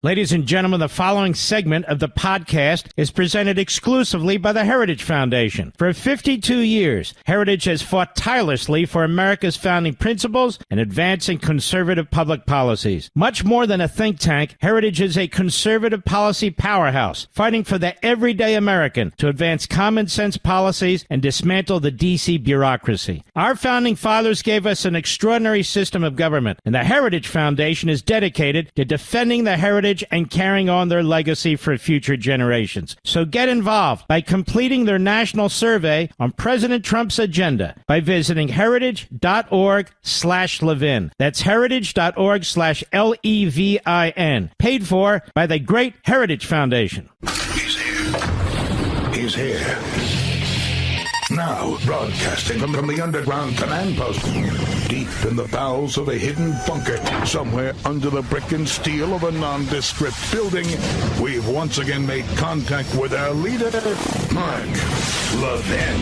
Ladies and gentlemen, the following segment of the podcast is presented exclusively by the Heritage Foundation. For 52 years, Heritage has fought tirelessly for America's founding principles and advancing conservative public policies. Much more than a think tank, Heritage is a conservative policy powerhouse, fighting for the everyday American to advance common sense policies and dismantle the D.C. bureaucracy. Our founding fathers gave us an extraordinary system of government, and the Heritage Foundation is dedicated to defending the heritage and carrying on their legacy for future generations. So get involved by completing their national survey on President Trump's agenda by visiting heritage.org/Levin. That's heritage.org/LEVIN. Paid for by the Great Heritage Foundation. He's here. He's here. Now, broadcasting from the underground command post, deep in the bowels of a hidden bunker, somewhere under the brick and steel of a nondescript building, we've once again made contact with our leader, Mark Levin.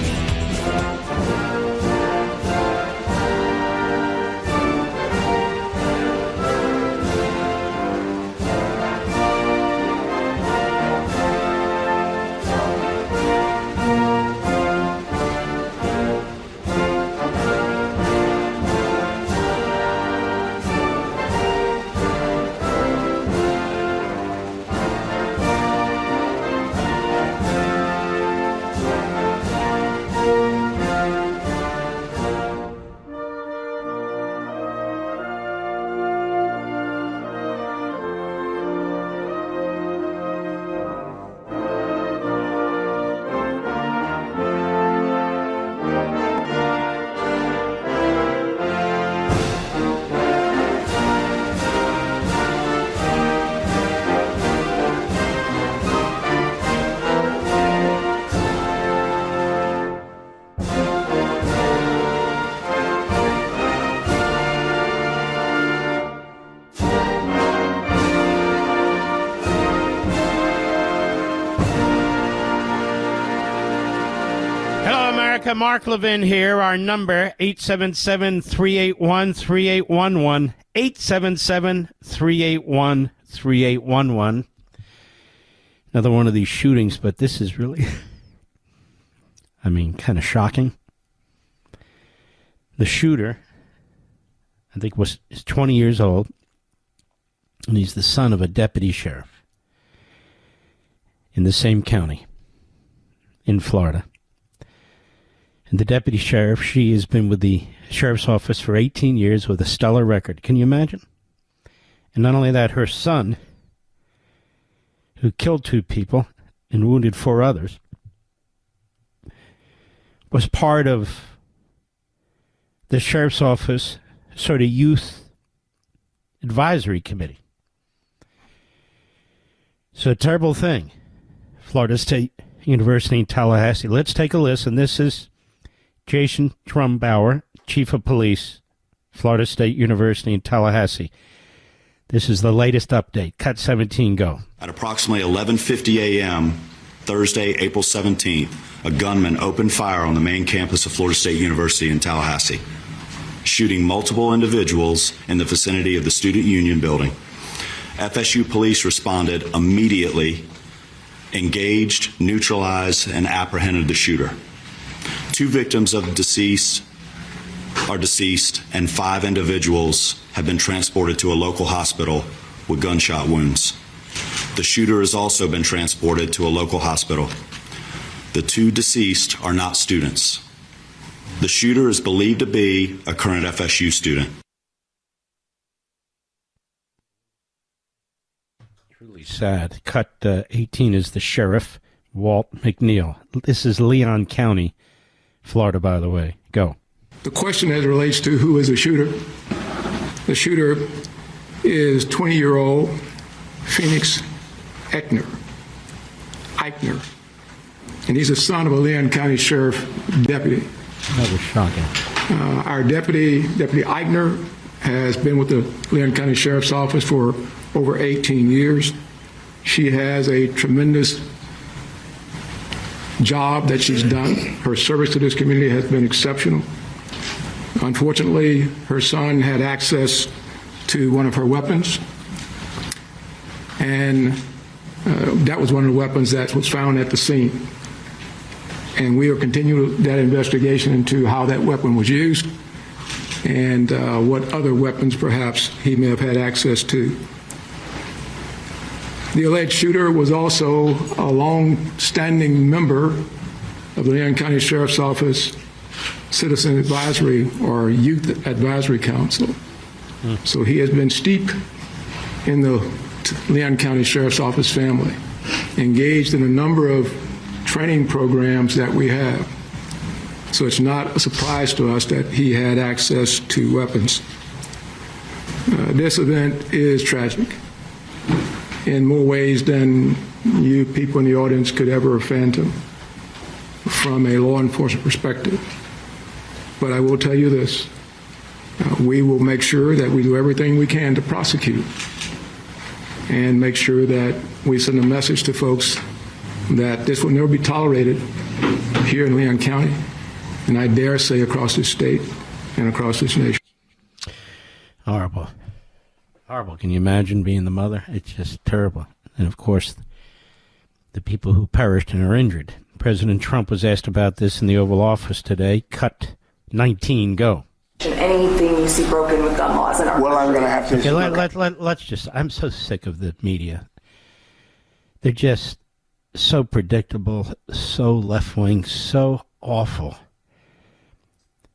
Mark Levin here. Our number, 877-381-3811, 877-381-3811. Another one of these shootings, but this is really, kind of shocking. The shooter, I think, is 20 years old, and he's the son of a deputy sheriff in the same county in Florida. And the deputy sheriff, she has been with the sheriff's office for 18 years with a stellar record. Can you imagine? And not only that, her son, who killed 2 people and wounded 4 others, was part of the sheriff's office sort of youth advisory committee. So a terrible thing. Florida State University in Tallahassee. Let's take a listen. This is Jason Trumbauer, Chief of Police, Florida State University in Tallahassee. This is the latest update. Cut 17, go. At approximately 11:50 a.m., Thursday, April 17th, a gunman opened fire on the main campus of Florida State University in Tallahassee, shooting multiple individuals in the vicinity of the Student Union building. FSU police responded immediately, engaged, neutralized, and apprehended the shooter. 2 victims are deceased, and 5 individuals have been transported to a local hospital with gunshot wounds. The shooter has also been transported to a local hospital. The 2 deceased are not students. The shooter is believed to be a current FSU student. Truly sad. Cut 18 is the sheriff, Walt McNeil. This is Leon County, Florida, by the way. Go. The question as it relates to who is the shooter is 20-year-old Phoenix Eichner. And he's the son of a Leon County Sheriff deputy. That was shocking. Our Deputy Eichner has been with the Leon County Sheriff's Office for over 18 years. She has a tremendous job that she's done. Her service to this community has been exceptional. Unfortunately, her son had access to one of her weapons, And that was one of the weapons that was found at the scene. And we will continue that investigation into how that weapon was used and what other weapons perhaps he may have had access to. The alleged shooter was also a long-standing member of the Leon County Sheriff's Office Citizen Advisory or Youth Advisory Council. So he has been steeped in the Leon County Sheriff's Office family, engaged in a number of training programs that we have. So it's not a surprise to us that he had access to weapons. This event is tragic in more ways than you people in the audience could ever fathom from a law enforcement perspective. But I will tell you this, we will make sure that we do everything we can to prosecute and make sure that we send a message to folks that this will never be tolerated here in Leon County, and I dare say across this state and across this nation. Horrible. Horrible. Can you imagine being the mother? It's just terrible. And, of course, the people who perished and are injured. President Trump was asked about this in the Oval Office today. Cut 19, go. Anything you see broken with gun laws in our country. I'm going to have to... Okay, let's just... I'm so sick of the media. They're just so predictable, so left-wing, so awful.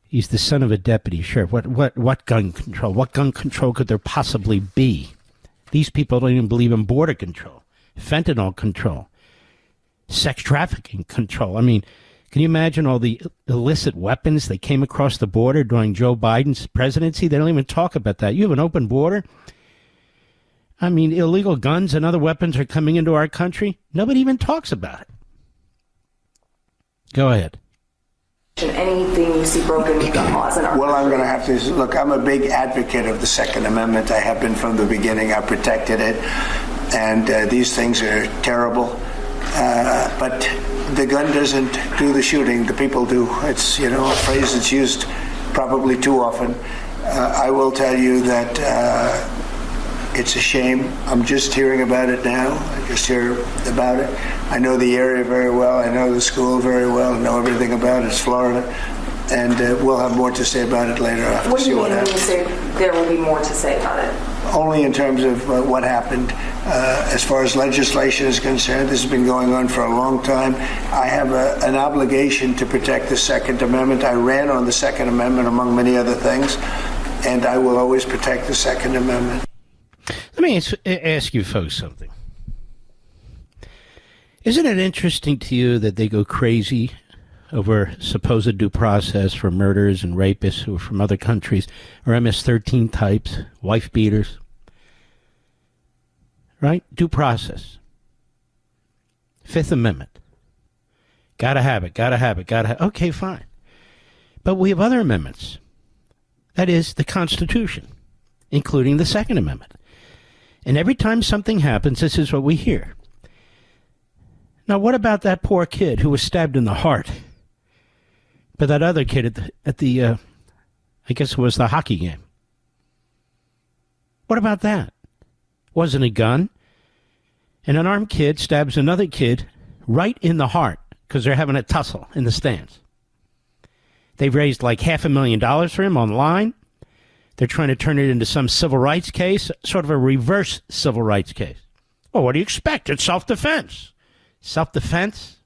He's the son of a deputy sheriff. What gun control? What gun control could there possibly be? These people don't even believe in border control, fentanyl control, sex trafficking control. I mean, can you imagine all the illicit weapons that came across the border during Joe Biden's presidency? They don't even talk about that. You have an open border. I mean, illegal guns and other weapons are coming into our country. Nobody even talks about it. Go ahead. Anything you see broken with gun laws in our country. I'm going to have to look. I'm a big advocate of the Second Amendment. I have been from the beginning. I protected it, and these things are terrible. But the gun doesn't do the shooting. The people do. It's a phrase that's used probably too often. I will tell you that it's a shame. I'm just hearing about it now. I just hear about it. I know the area very well. I know the school very well. I know everything about it. It's Florida. And we'll have more to say about it later. What do you mean when you say there will be more to say about it? Only in terms of what happened. As far as legislation is concerned, this has been going on for a long time. I have an obligation to protect the Second Amendment. I ran on the Second Amendment, among many other things, and I will always protect the Second Amendment. Let me ask you folks something. Isn't it interesting to you that they go crazy over supposed due process for murderers and rapists who are from other countries, or MS-13 types, wife beaters? Right? Due process. Fifth Amendment. Gotta have it, gotta have it, gotta have it. Okay, fine. But we have other amendments. That is the Constitution, including the Second Amendment. And every time something happens, this is what we hear. Now, what about that poor kid who was stabbed in the heart by that other kid at the I guess it was the hockey game? What about that? Wasn't a gun. And an armed kid stabs another kid right in the heart because they're having a tussle in the stands. They've raised like $500,000 for him online. They're trying to turn it into some civil rights case, sort of a reverse civil rights case. Well, what do you expect? It's self-defense. Self-defense?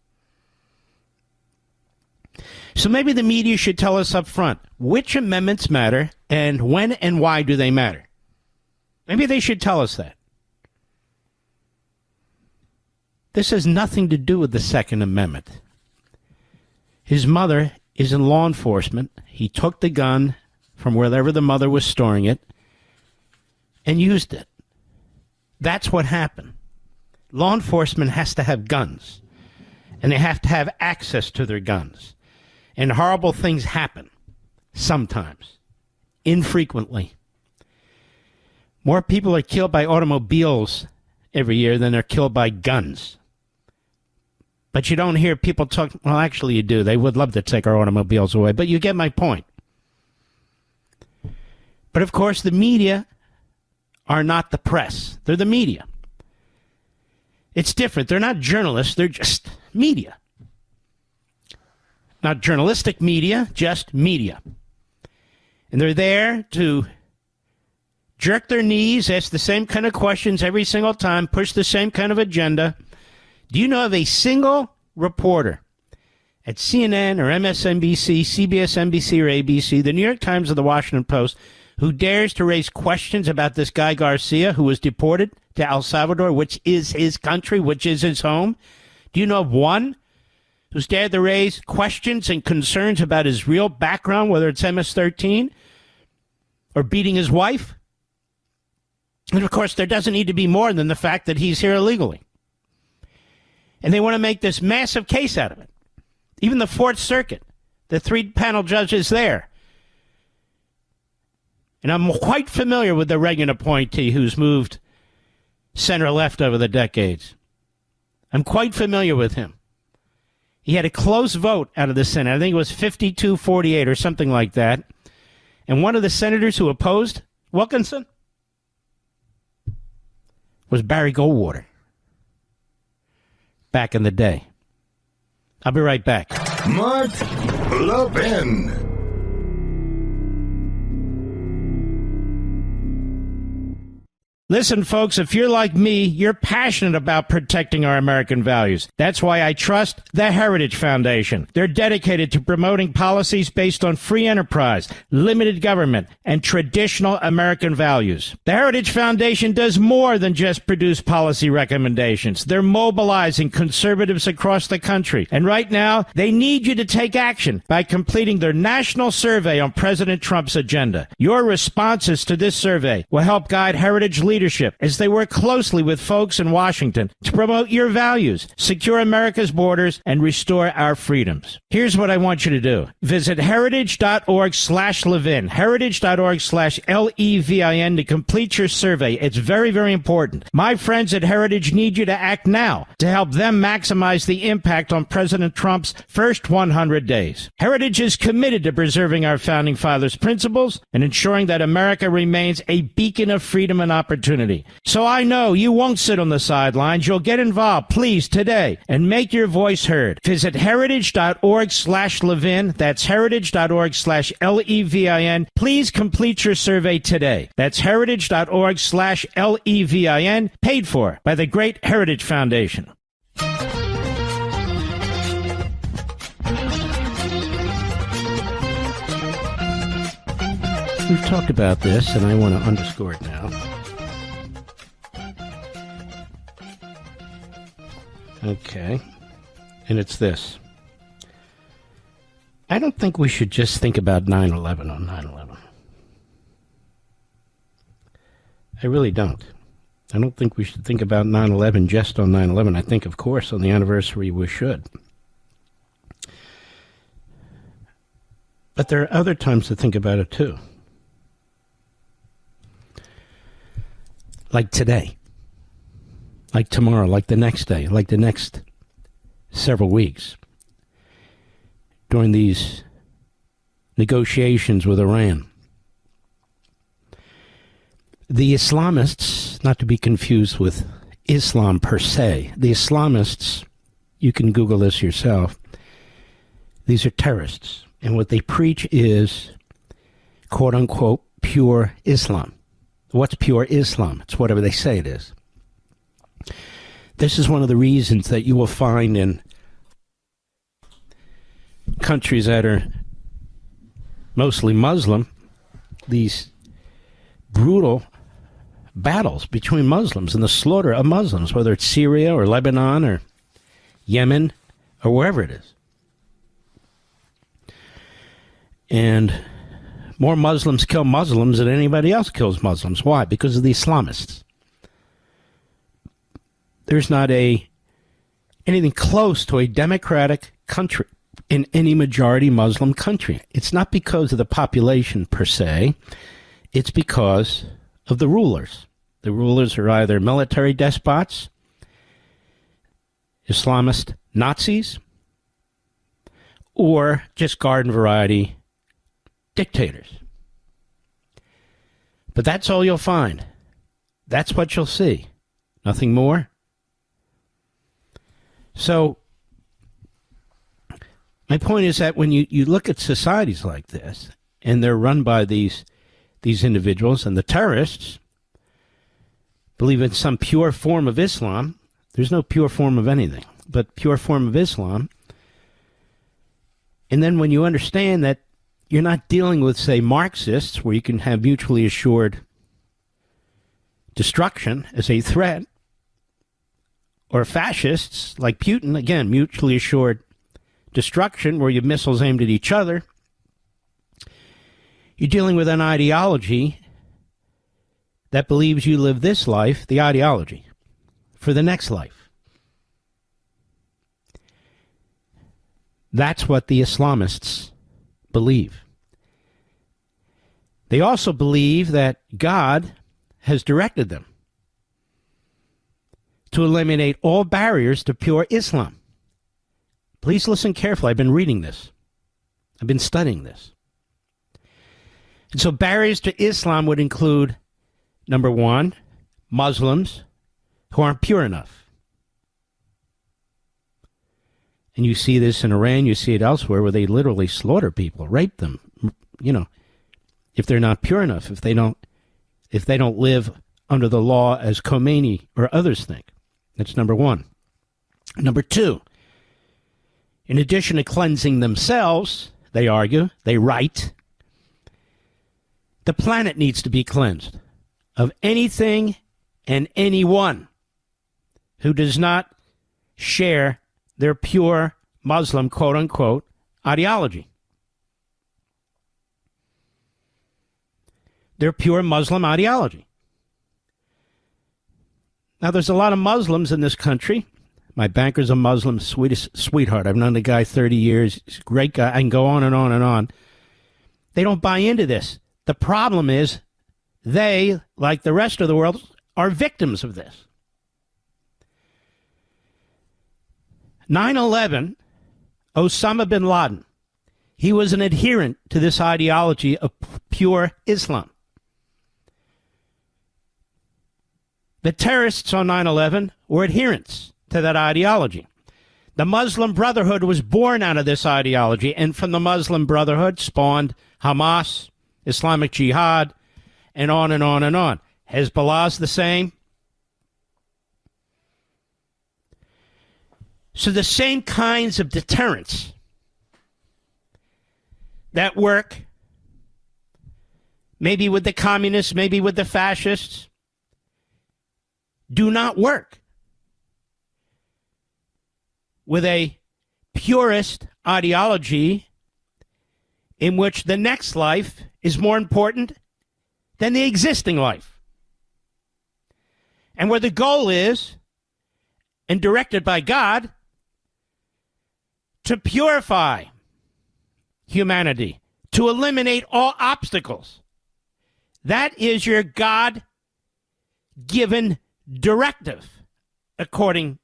So maybe the media should tell us up front which amendments matter and when and why do they matter. Maybe they should tell us that. This has nothing to do with the Second Amendment. His mother is in law enforcement. He took the gun from wherever the mother was storing it and used it. That's what happened. Law enforcement has to have guns, and they have to have access to their guns. And horrible things happen sometimes, infrequently. More people are killed by automobiles every year than are killed by guns. But you don't hear people talk. Well, actually, you do. They would love to take our automobiles away, but you get my point. But, of course, the media are not the press. They're the media. It's different. They're not journalists. They're just media. Not journalistic media, just media. And they're there to jerk their knees, ask the same kind of questions every single time, push the same kind of agenda. Do you know of a single reporter at CNN or MSNBC, CBS, NBC, or ABC, the New York Times, or the Washington Post, who dares to raise questions about this guy Garcia, who was deported to El Salvador, which is his country, which is his home? Do you know of one who's dared to raise questions and concerns about his real background, whether it's MS-13 or beating his wife? And, of course, there doesn't need to be more than the fact that he's here illegally. And they want to make this massive case out of it. Even the Fourth Circuit, the 3-panel judges there. And I'm quite familiar with the Reagan appointee who's moved center-left over the decades. I'm quite familiar with him. He had a close vote out of the Senate. I think it was 52-48 or something like that. And one of the senators who opposed Wilkinson was Barry Goldwater back in the day. I'll be right back. Mark Levin. Listen, folks, if you're like me, you're passionate about protecting our American values. That's why I trust the Heritage Foundation. They're dedicated to promoting policies based on free enterprise, limited government, and traditional American values. The Heritage Foundation does more than just produce policy recommendations. They're mobilizing conservatives across the country. And right now, they need you to take action by completing their national survey on President Trump's agenda. Your responses to this survey will help guide Heritage leadership as they work closely with folks in Washington to promote your values, secure America's borders, and restore our freedoms. Here's what I want you to do. Visit heritage.org/Levin, heritage.org/Levin to complete your survey. It's very, very important. My friends at Heritage need you to act now to help them maximize the impact on President Trump's first 100 days. Heritage is committed to preserving our Founding Fathers' principles and ensuring that America remains a beacon of freedom and opportunity. So I know you won't sit on the sidelines. You'll get involved, please, today, and make your voice heard. Visit heritage.org/Levin. That's heritage.org/Levin. Please complete your survey today. That's heritage.org/Levin, paid for by the Great Heritage Foundation. We've talked about this, and I want to underscore it now. Okay, and it's this. I don't think we should just think about 9/11 on 9/11. I really don't. I don't think we should think about 9/11 just on 9/11. I think, of course, on the anniversary we should. But there are other times to think about it, too. Like today. Like tomorrow, like the next day, like the next several weeks, during these negotiations with Iran. The Islamists, not to be confused with Islam per se, the Islamists, you can Google this yourself, these are terrorists. And what they preach is, quote unquote, pure Islam. What's pure Islam? It's whatever they say it is. This is one of the reasons that you will find in countries that are mostly Muslim, these brutal battles between Muslims and the slaughter of Muslims, whether it's Syria or Lebanon or Yemen or wherever it is. And more Muslims kill Muslims than anybody else kills Muslims. Why? Because of the Islamists. There's not anything close to a democratic country in any majority Muslim country. It's not because of the population per se. It's because of the rulers. The rulers are either military despots, Islamist Nazis, or just garden variety dictators. But that's all you'll find. That's what you'll see. Nothing more, So my point is that when you look at societies like this, and they're run by these individuals, and the terrorists believe in some pure form of Islam. There's no pure form of anything, but pure form of Islam. And then when you understand that you're not dealing with, say, Marxists, where you can have mutually assured destruction as a threat, or fascists like Putin, again, mutually assured destruction, where you have missiles aimed at each other, you're dealing with an ideology that believes you live this life, the ideology, for the next life. That's what the Islamists believe. They also believe that God has directed them to eliminate all barriers to pure Islam. Please listen carefully. I've been reading this. I've been studying this. And so barriers to Islam would include, number one, Muslims who aren't pure enough. And you see this in Iran, you see it elsewhere, where they literally slaughter people, rape them, if they're not pure enough, if they don't live under the law as Khomeini or others think. That's number one. Number two, in addition to cleansing themselves, they argue, they write, the planet needs to be cleansed of anything and anyone who does not share their pure Muslim, quote-unquote, ideology. Their pure Muslim ideology. Now, there's a lot of Muslims in this country. My banker's a Muslim, sweetheart. I've known the guy 30 years. He's a great guy. I can go on and on and on. They don't buy into this. The problem is they, like the rest of the world, are victims of this. 9/11, Osama bin Laden, he was an adherent to this ideology of pure Islam. The terrorists on 9/11 were adherents to that ideology. The Muslim Brotherhood was born out of this ideology, and from the Muslim Brotherhood spawned Hamas, Islamic Jihad, and on and on and on. Hezbollah's the same. So the same kinds of deterrents that work, maybe with the communists, maybe with the fascists, do not work with a purist ideology in which the next life is more important than the existing life. And where the goal is, and directed by God, to purify humanity, to eliminate all obstacles. That is your God-given directive, according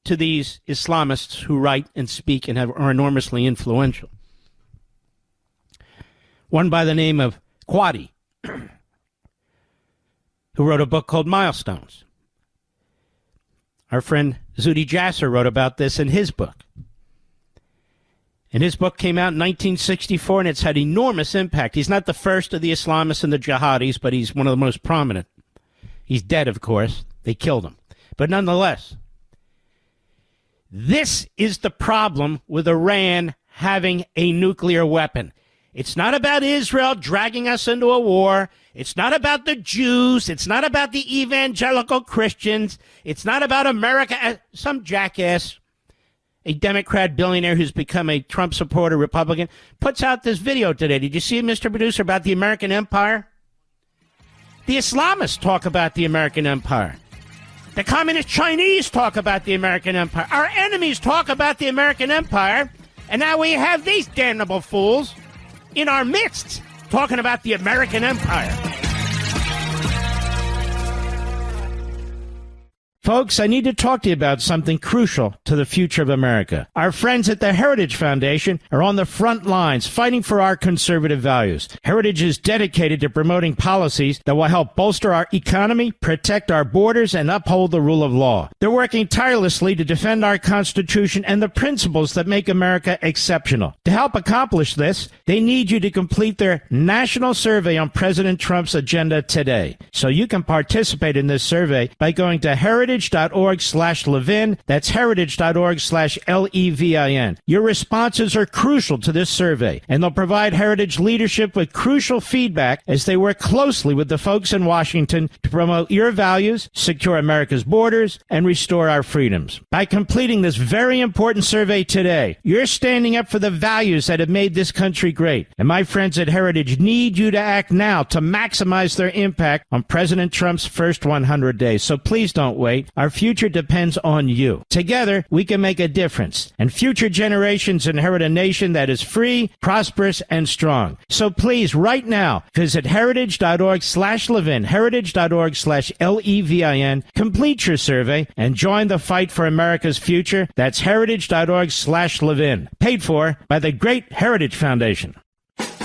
to these Islamists who write and speak and are enormously influential. One by the name of Quadi, who wrote a book called Milestones. Our friend Zuhdi Jasser wrote about this in his book. And his book came out in 1964, and it's had enormous impact. He's not the first of the Islamists and the jihadis, but he's one of the most prominent. He's dead, of course. They killed him. But nonetheless, this is the problem with Iran having a nuclear weapon. It's not about Israel dragging us into a war. It's not about the Jews. It's not about the evangelical Christians. It's not about America. Some jackass, a Democrat billionaire who's become a Trump supporter Republican, puts out this video today. Did you see it, Mr. Producer, about the American empire? The Islamists talk about the American empire. The communist Chinese talk about the American empire. Our enemies talk about the American empire. And now we have these damnable fools in our midst talking about the American empire. Folks, I need to talk to you about something crucial to the future of America. Our friends at the Heritage Foundation are on the front lines fighting for our conservative values. Heritage is dedicated to promoting policies that will help bolster our economy, protect our borders, and uphold the rule of law. They're working tirelessly to defend our Constitution and the principles that make America exceptional. To help accomplish this, they need you to complete their national survey on President Trump's agenda today. So you can participate in this survey by going to heritage.org/Levin. That's heritage.org/Levin. Your responses are crucial to this survey, and they'll provide Heritage leadership with crucial feedback as they work closely with the folks in Washington to promote your values, secure America's borders, and restore our freedoms. By completing this very important survey today, you're standing up for the values that have made this country great. And my friends at Heritage need you to act now to maximize their impact on President Trump's first 100 days. So please don't wait. Our future depends on you. Together, we can make a difference, and future generations inherit a nation that is free, prosperous, and strong. So please, right now, visit heritage.org/Levin, heritage.org/Levin, complete your survey, and join the fight for America's future. That's heritage.org/Levin, paid for by the Great Heritage Foundation.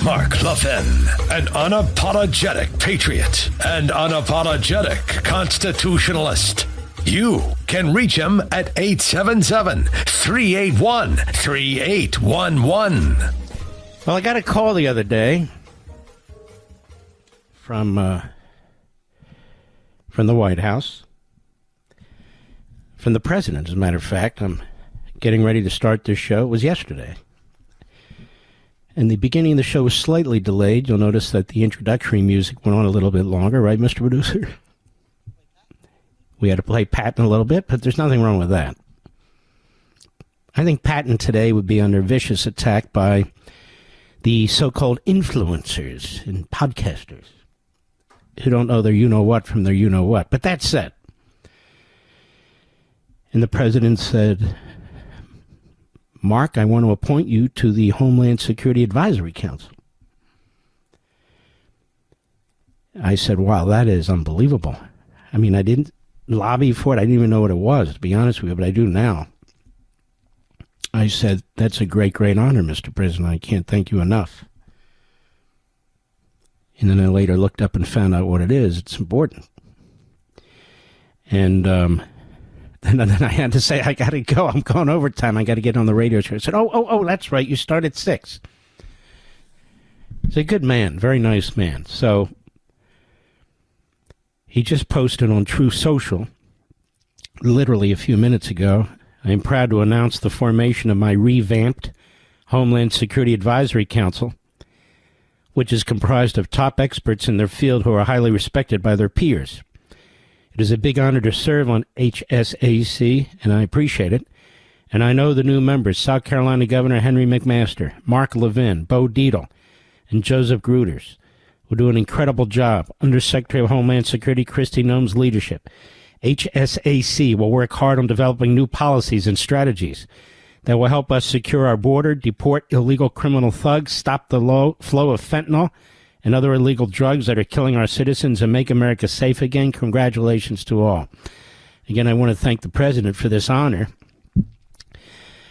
Mark Levin, an unapologetic patriot and unapologetic constitutionalist. You can reach him at 877-381-3811. Well, I got a call the other day from the White House, from the president, as a matter of fact. I'm getting ready to start this show. It was yesterday. And the beginning of the show was slightly delayed. You'll notice that the introductory music went on a little bit longer, right, Mr. Producer? We had to play Patton a little bit, but there's nothing wrong with that. I think Patton today would be under vicious attack by the so-called influencers and podcasters who don't know their you-know-what from their you-know-what. But that said, and the president said, Mark, I want to appoint you to the Homeland Security Advisory Council. I said, wow, that is unbelievable. I mean, I didn't lobby for it. I didn't even know what it was, to be honest with you, but I do now. I said, that's a great, great honor, Mr. President. I can't thank you enough. And then I later looked up and found out what it is. It's important. And then I had to say, I got to go. I'm going overtime. I got to get on the radio show. I said, oh, that's right. You start at 6. He's a good man, very nice man. So he just posted on True Social, literally a few minutes ago, I am proud to announce the formation of my revamped Homeland Security Advisory Council, which is comprised of top experts in their field who are highly respected by their peers. It is a big honor to serve on HSAC, and I appreciate it. And I know the new members, South Carolina Governor Henry McMaster, Mark Levin, Bo Dietl, and Joseph Gruters will do an incredible job. Undersecretary of Homeland Security Kristi Noem's leadership. HSAC will work hard on developing new policies and strategies that will help us secure our border, deport illegal criminal thugs, stop the flow of fentanyl and other illegal drugs that are killing our citizens, and make America safe again. Congratulations to all. Again, I want to thank the president for this honor,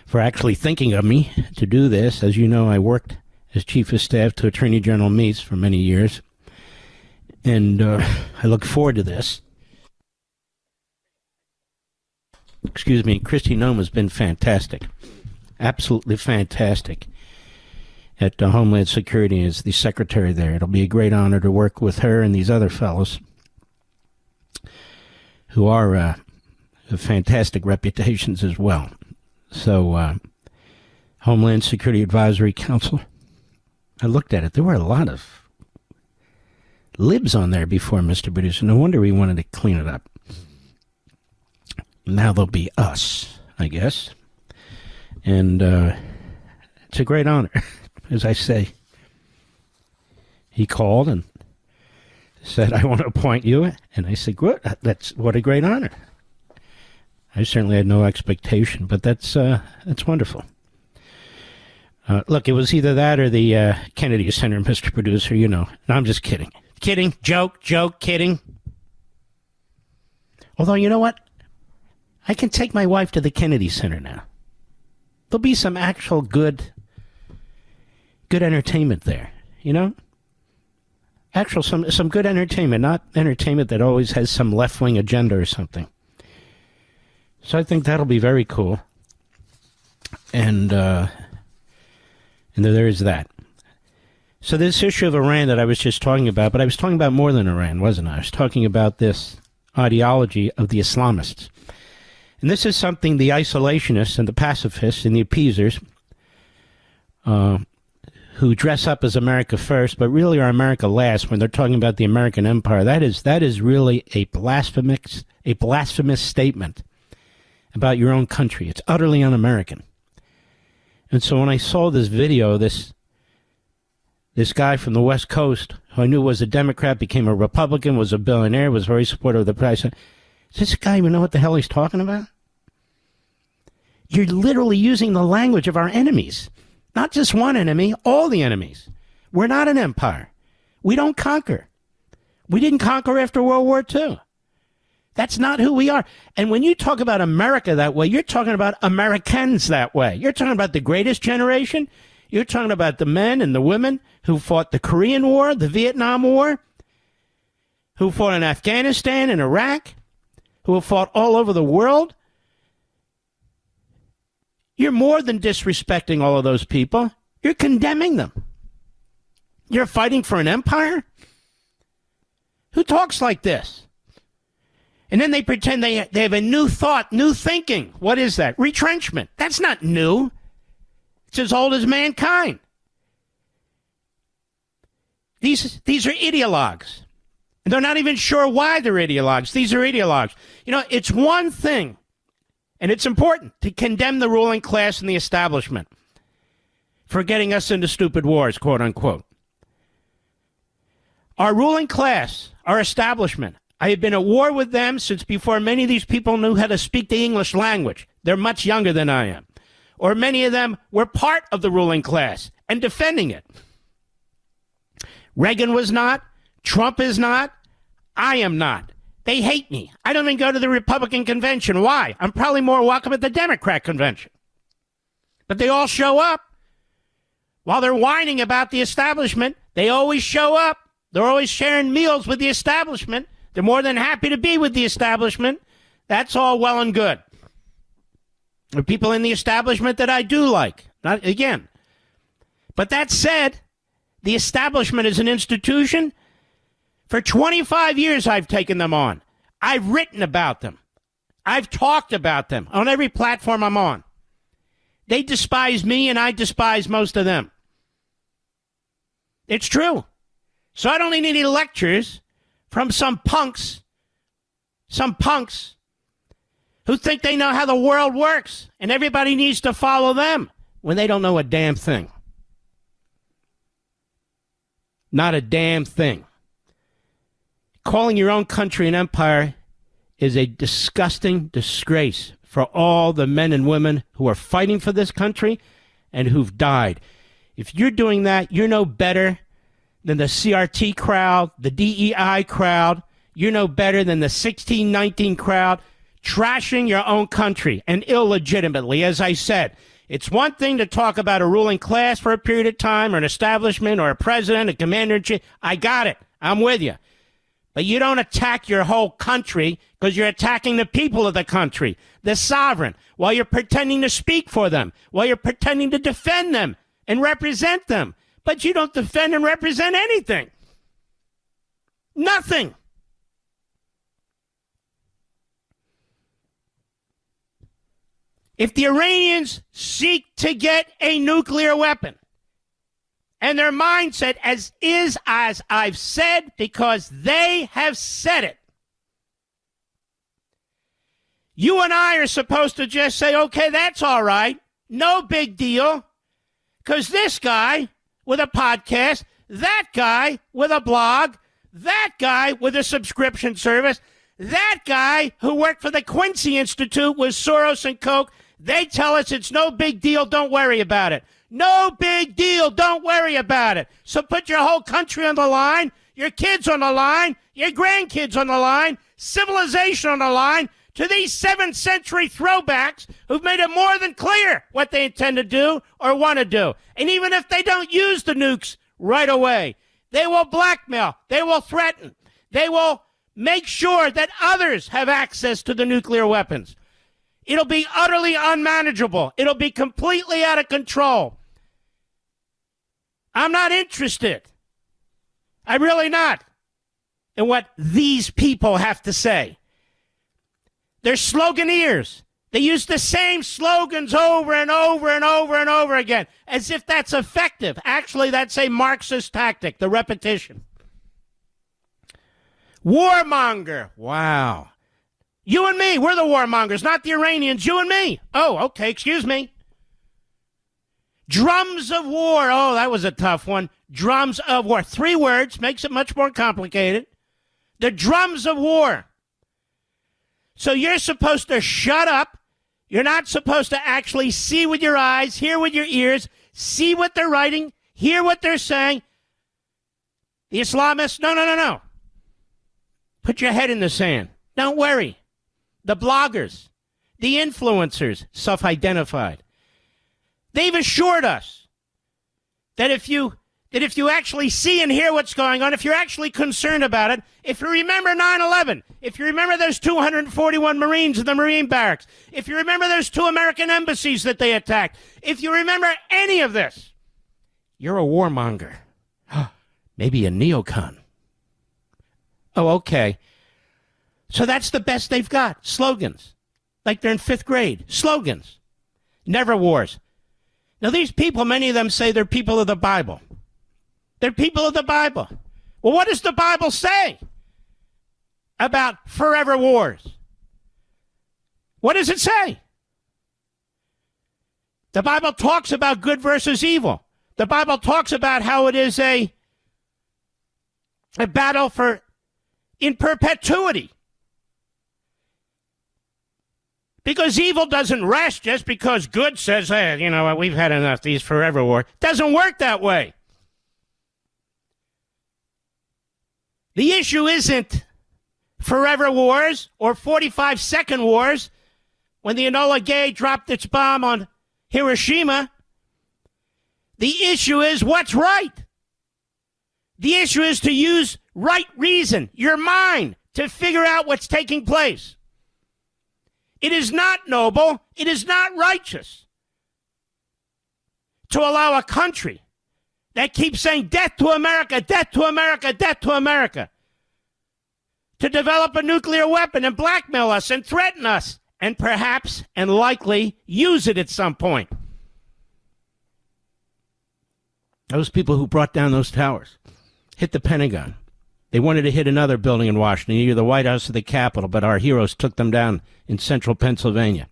for actually thinking of me to do this. As you know, I worked as chief of staff to Attorney General Meese for many years, and I look forward to this. Excuse me, Kristi Noem has been fantastic, absolutely fantastic at Homeland Security as the secretary there. It'll be a great honor to work with her and these other fellows who are have fantastic reputations as well. So, Homeland Security Advisory Council, I looked at it. There were a lot of libs on there before, Mr. Producer. No wonder we wanted to clean it up. Now there'll be us, I guess. And it's a great honor. As I say, he called and said, I want to appoint you. And I said, good. What a great honor. I certainly had no expectation, but that's wonderful. Look, it was either that or the Kennedy Center, Mr. Producer, you know. No, I'm just kidding. Kidding. Joke, kidding. Although, you know what? I can take my wife to the Kennedy Center now. There'll be some actual good entertainment there, you know? Actual, some good entertainment, not entertainment that always has some left-wing agenda or something. So I think that'll be very cool. And there is that. So this issue of Iran that I was just talking about, but I was talking about more than Iran, wasn't I? I was talking about this ideology of the Islamists. And this is something the isolationists and the pacifists and the appeasers, who dress up as America first, but really are America last when they're talking about the American empire, that is really a blasphemous statement about your own country. It's utterly un-American. And so when I saw this video, this guy from the West Coast, who I knew was a Democrat, became a Republican, was a billionaire, was very supportive of the president. Does this guy even know what the hell he's talking about? You're literally using the language of our enemies. Not just one enemy, all the enemies. We're not an empire. We don't conquer. We didn't conquer after World War II. That's not who we are. And when you talk about America that way, you're talking about Americans that way. You're talking about the greatest generation. You're talking about the men and the women who fought the Korean War, the Vietnam War, who fought in Afghanistan and Iraq, who have fought all over the world. You're more than disrespecting all of those people. You're condemning them. You're fighting for an empire? Who talks like this? And then they pretend they have a new thought, new thinking. What is that? Retrenchment. That's not new. It's as old as mankind. These are ideologues. And they're not even sure why they're ideologues. These are ideologues. You know, it's one thing, and it's important, to condemn the ruling class and the establishment for getting us into stupid wars, quote unquote. Our ruling class, our establishment, I have been at war with them since before many of these people knew how to speak the English language. They're much younger than I am. Or many of them were part of the ruling class and defending it. Reagan was not. Trump is not. I am not. They hate me. I don't even go to the Republican convention. Why? I'm probably more welcome at the Democrat convention. But they all show up. While they're whining about the establishment, they always show up. They're always sharing meals with the establishment. They're more than happy to be with the establishment. That's all well and good. There are people in the establishment that I do like. Not again. But that said, the establishment is an institution. For 25 years, I've taken them on. I've written about them. I've talked about them on every platform I'm on. They despise me, and I despise most of them. It's true. So I don't need any lectures from some punks who think they know how the world works, and everybody needs to follow them when they don't know a damn thing. Not a damn thing. Calling your own country an empire is a disgusting disgrace for all the men and women who are fighting for this country and who've died. If you're doing that, you're no better than the CRT crowd, the DEI crowd. You're no better than the 1619 crowd trashing your own country, and illegitimately. As I said, it's one thing to talk about a ruling class for a period of time, or an establishment, or a president, a commander-in-chief. I got it. I'm with you. But you don't attack your whole country because you're attacking the people of the country, the sovereign, while you're pretending to speak for them, while you're pretending to defend them and represent them. But you don't defend and represent anything. Nothing. If the Iranians seek to get a nuclear weapon, and their mindset as I've said, because they have said it, you and I are supposed to just say, okay, that's all right. No big deal. Because this guy with a podcast, that guy with a blog, that guy with a subscription service, that guy who worked for the Quincy Institute with Soros and Koch, they tell us it's no big deal, don't worry about it. No big deal, don't worry about it. So put your whole country on the line, your kids on the line, your grandkids on the line, civilization on the line, to these 7th century throwbacks who've made it more than clear what they intend to do or want to do. And even if they don't use the nukes right away, they will blackmail, they will threaten, they will make sure that others have access to the nuclear weapons. It'll be utterly unmanageable. It'll be completely out of control. I'm not interested. I'm really not in what these people have to say. They're sloganeers. They use the same slogans over and over and over and over again, as if that's effective. Actually, that's a Marxist tactic, the repetition. Warmonger. Wow. You and me, we're the warmongers, not the Iranians. You and me. Oh, okay, excuse me. Drums of war. Oh, that was a tough one. Drums of war. 3 words, makes it much more complicated. The drums of war. So you're supposed to shut up. You're not supposed to actually see with your eyes, hear with your ears, see what they're writing, hear what they're saying. The Islamists, no. Put your head in the sand. Don't worry. The bloggers, the influencers, self-identified. They've assured us that if you actually see and hear what's going on, if you're actually concerned about it, if you remember 9/11, if you remember those 241 Marines in the Marine barracks, if you remember those 2 American embassies that they attacked, if you remember any of this, you're a warmonger. Maybe a neocon. Oh, okay. So that's the best they've got. Slogans. Like they're in 5th grade. Slogans. Never wars. Now, these people, many of them say they're people of the Bible. They're people of the Bible. Well, what does the Bible say about forever wars? What does it say? The Bible talks about good versus evil. The Bible talks about how it is a battle for in perpetuity. Because evil doesn't rest just because good says, hey, you know what, we've had enough, these forever wars. Doesn't work that way. The issue isn't forever wars or 45-second wars when the Enola Gay dropped its bomb on Hiroshima. The issue is what's right. The issue is to use right reason, your mind, to figure out what's taking place. It is not noble, it is not righteous to allow a country that keeps saying death to America, death to America, death to America, to develop a nuclear weapon and blackmail us and threaten us and perhaps and likely use it at some point. Those people who brought down those towers hit the Pentagon. They wanted to hit another building in Washington, either the White House or the Capitol, but our heroes took them down in central Pennsylvania.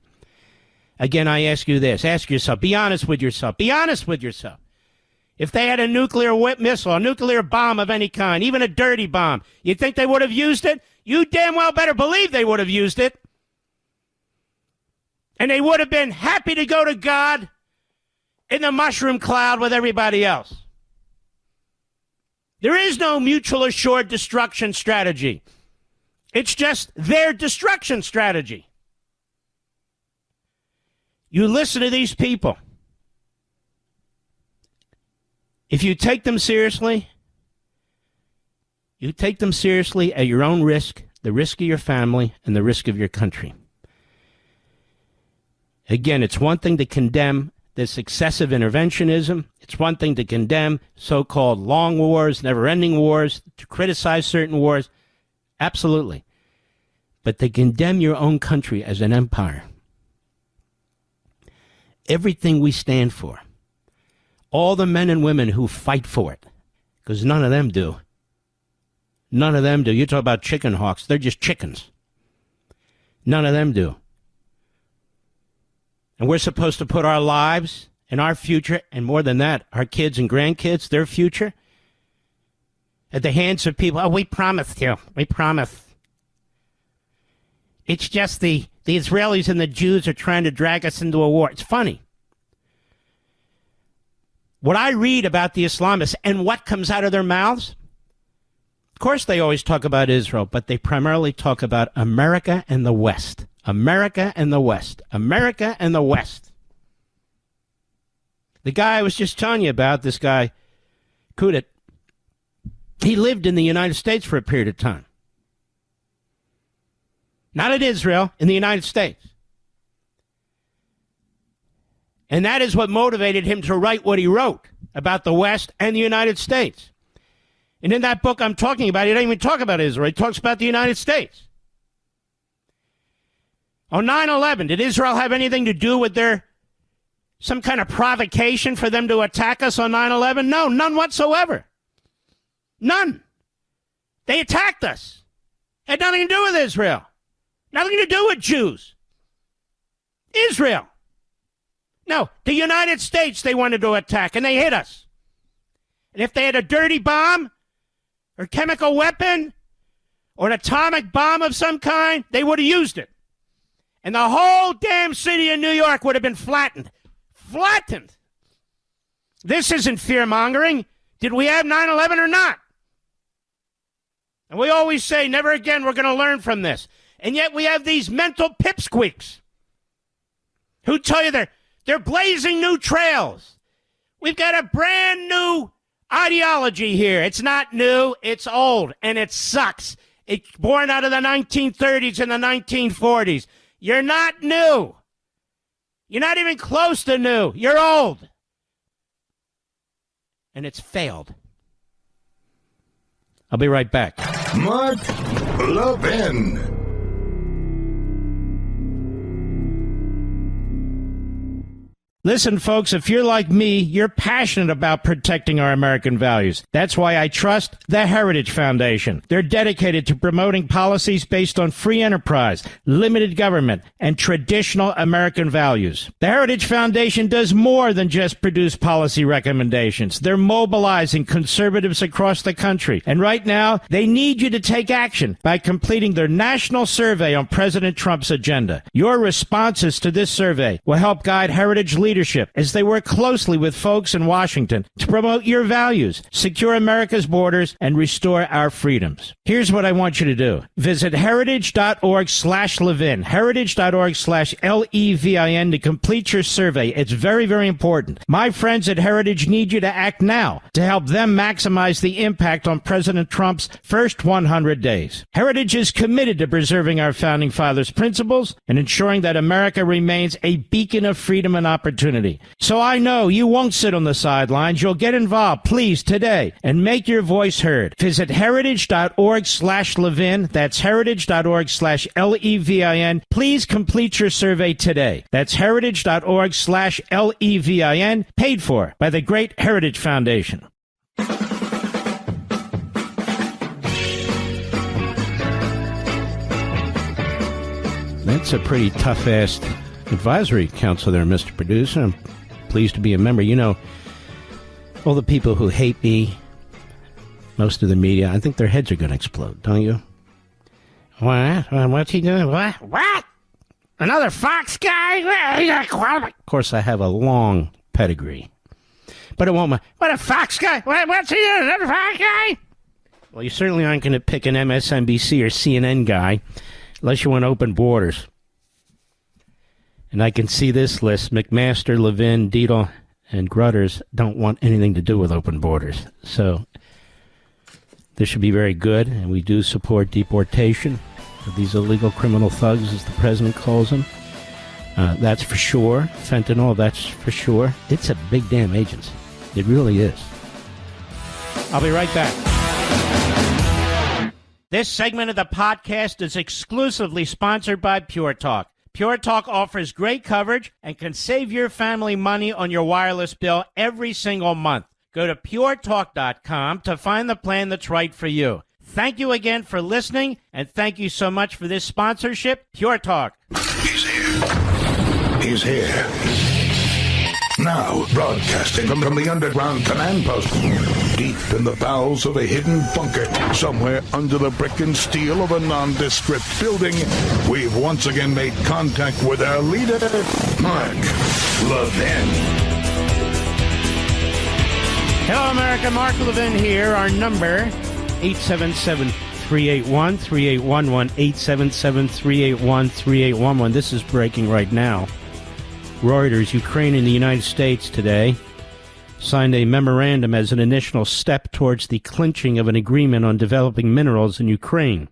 Again, I ask you this. Ask yourself. Be honest with yourself. Be honest with yourself. If they had a nuclear missile, a nuclear bomb of any kind, even a dirty bomb, you think they would have used it? You damn well better believe they would have used it. And they would have been happy to go to God in the mushroom cloud with everybody else. There is no mutual assured destruction strategy. It's just their destruction strategy. You listen to these people. If you take them seriously, you take them seriously at your own risk, the risk of your family, and the risk of your country. Again, it's one thing to condemn this excessive interventionism. It's one thing to condemn so-called long wars, never-ending wars, to criticize certain wars. Absolutely. But to condemn your own country as an empire. Everything we stand for. All the men and women who fight for it. Because none of them do. None of them do. You talk about chicken hawks. They're just chickens. None of them do. And we're supposed to put our lives and our future, and more than that, our kids and grandkids, their future, at the hands of people. Oh, we promised you. We promised. It's just the Israelis and the Jews are trying to drag us into a war. It's funny. What I read about the Islamists and what comes out of their mouths, of course they always talk about Israel, but they primarily talk about America and the West. America and the West. America and the West. The guy I was just telling you about, this guy, Kudit, he lived in the United States for a period of time. Not in Israel, in the United States. And that is what motivated him to write what he wrote about the West and the United States. And in that book I'm talking about, he doesn't even talk about Israel. He talks about the United States. On 9/11, did Israel have anything to do with some kind of provocation for them to attack us on 9/11? No, none whatsoever. None. They attacked us. Had nothing to do with Israel. Nothing to do with Jews. Israel. No, the United States they wanted to attack, and they hit us. And if they had a dirty bomb or chemical weapon or an atomic bomb of some kind, they would have used it. And the whole damn city of New York would have been flattened. Flattened. This isn't fear-mongering. Did we have 9/11 or not? And we always say, never again, we're going to learn from this. And yet we have these mental pipsqueaks who tell you they're blazing new trails. We've got a brand new ideology here. It's not new, it's old, and it sucks. It's born out of the 1930s and the 1940s. You're not new. You're not even close to new. You're old. And it's failed. I'll be right back. Mark Levin. Listen, folks, if you're like me, you're passionate about protecting our American values. That's why I trust the Heritage Foundation. They're dedicated to promoting policies based on free enterprise, limited government, and traditional American values. The Heritage Foundation does more than just produce policy recommendations. They're mobilizing conservatives across the country. And right now, they need you to take action by completing their national survey on President Trump's agenda. Your responses to this survey will help guide Heritage leadership as they work closely with folks in Washington to promote your values, secure America's borders, and restore our freedoms. Here's what I want you to do. Visit heritage.org/Levin, heritage.org/Levin to complete your survey. It's very, very important. My friends at Heritage need you to act now to help them maximize the impact on President Trump's first 100 days. Heritage is committed to preserving our Founding Fathers' principles and ensuring that America remains a beacon of freedom and opportunity. So I know you won't sit on the sidelines. You'll get involved, please, today, and make your voice heard. Visit heritage.org/Levin. That's heritage.org/Levin. Please complete your survey today. That's heritage.org/Levin, paid for by the Great Heritage Foundation. That's a pretty tough-ass advisory council there, Mr. Producer. I'm pleased to be a member. You know, all the people who hate me, most of the media, I think their heads are going to explode, don't you? What? What's he doing? What? Another Fox guy? Of course, I have a long pedigree. But it won't matter. What, a Fox guy? What's he doing? Another Fox guy? Well, you certainly aren't going to pick an MSNBC or CNN guy unless you want open borders. And I can see this list. McMaster, Levin, Deedle, and Grutters don't want anything to do with open borders. So this should be very good, and we do support deportation of these illegal criminal thugs, as the president calls them. That's for sure. Fentanyl, that's for sure. It's a big damn agency. It really is. I'll be right back. This segment of the podcast is exclusively sponsored by Pure Talk. Pure Talk offers great coverage and can save your family money on your wireless bill every single month. Go to puretalk.com to find the plan that's right for you. Thank you again for listening, and thank you so much for this sponsorship, Pure Talk. He's here. He's here. Now, broadcasting from the underground command post, deep in the bowels of a hidden bunker, somewhere under the brick and steel of a nondescript building, we've once again made contact with our leader, Mark Levin. Hello, America. Mark Levin here. Our number, 877-3811, 877-381-3811. This is breaking right now. Reuters, Ukraine and the United States today signed a memorandum as an initial step towards the clinching of an agreement on developing minerals in Ukraine,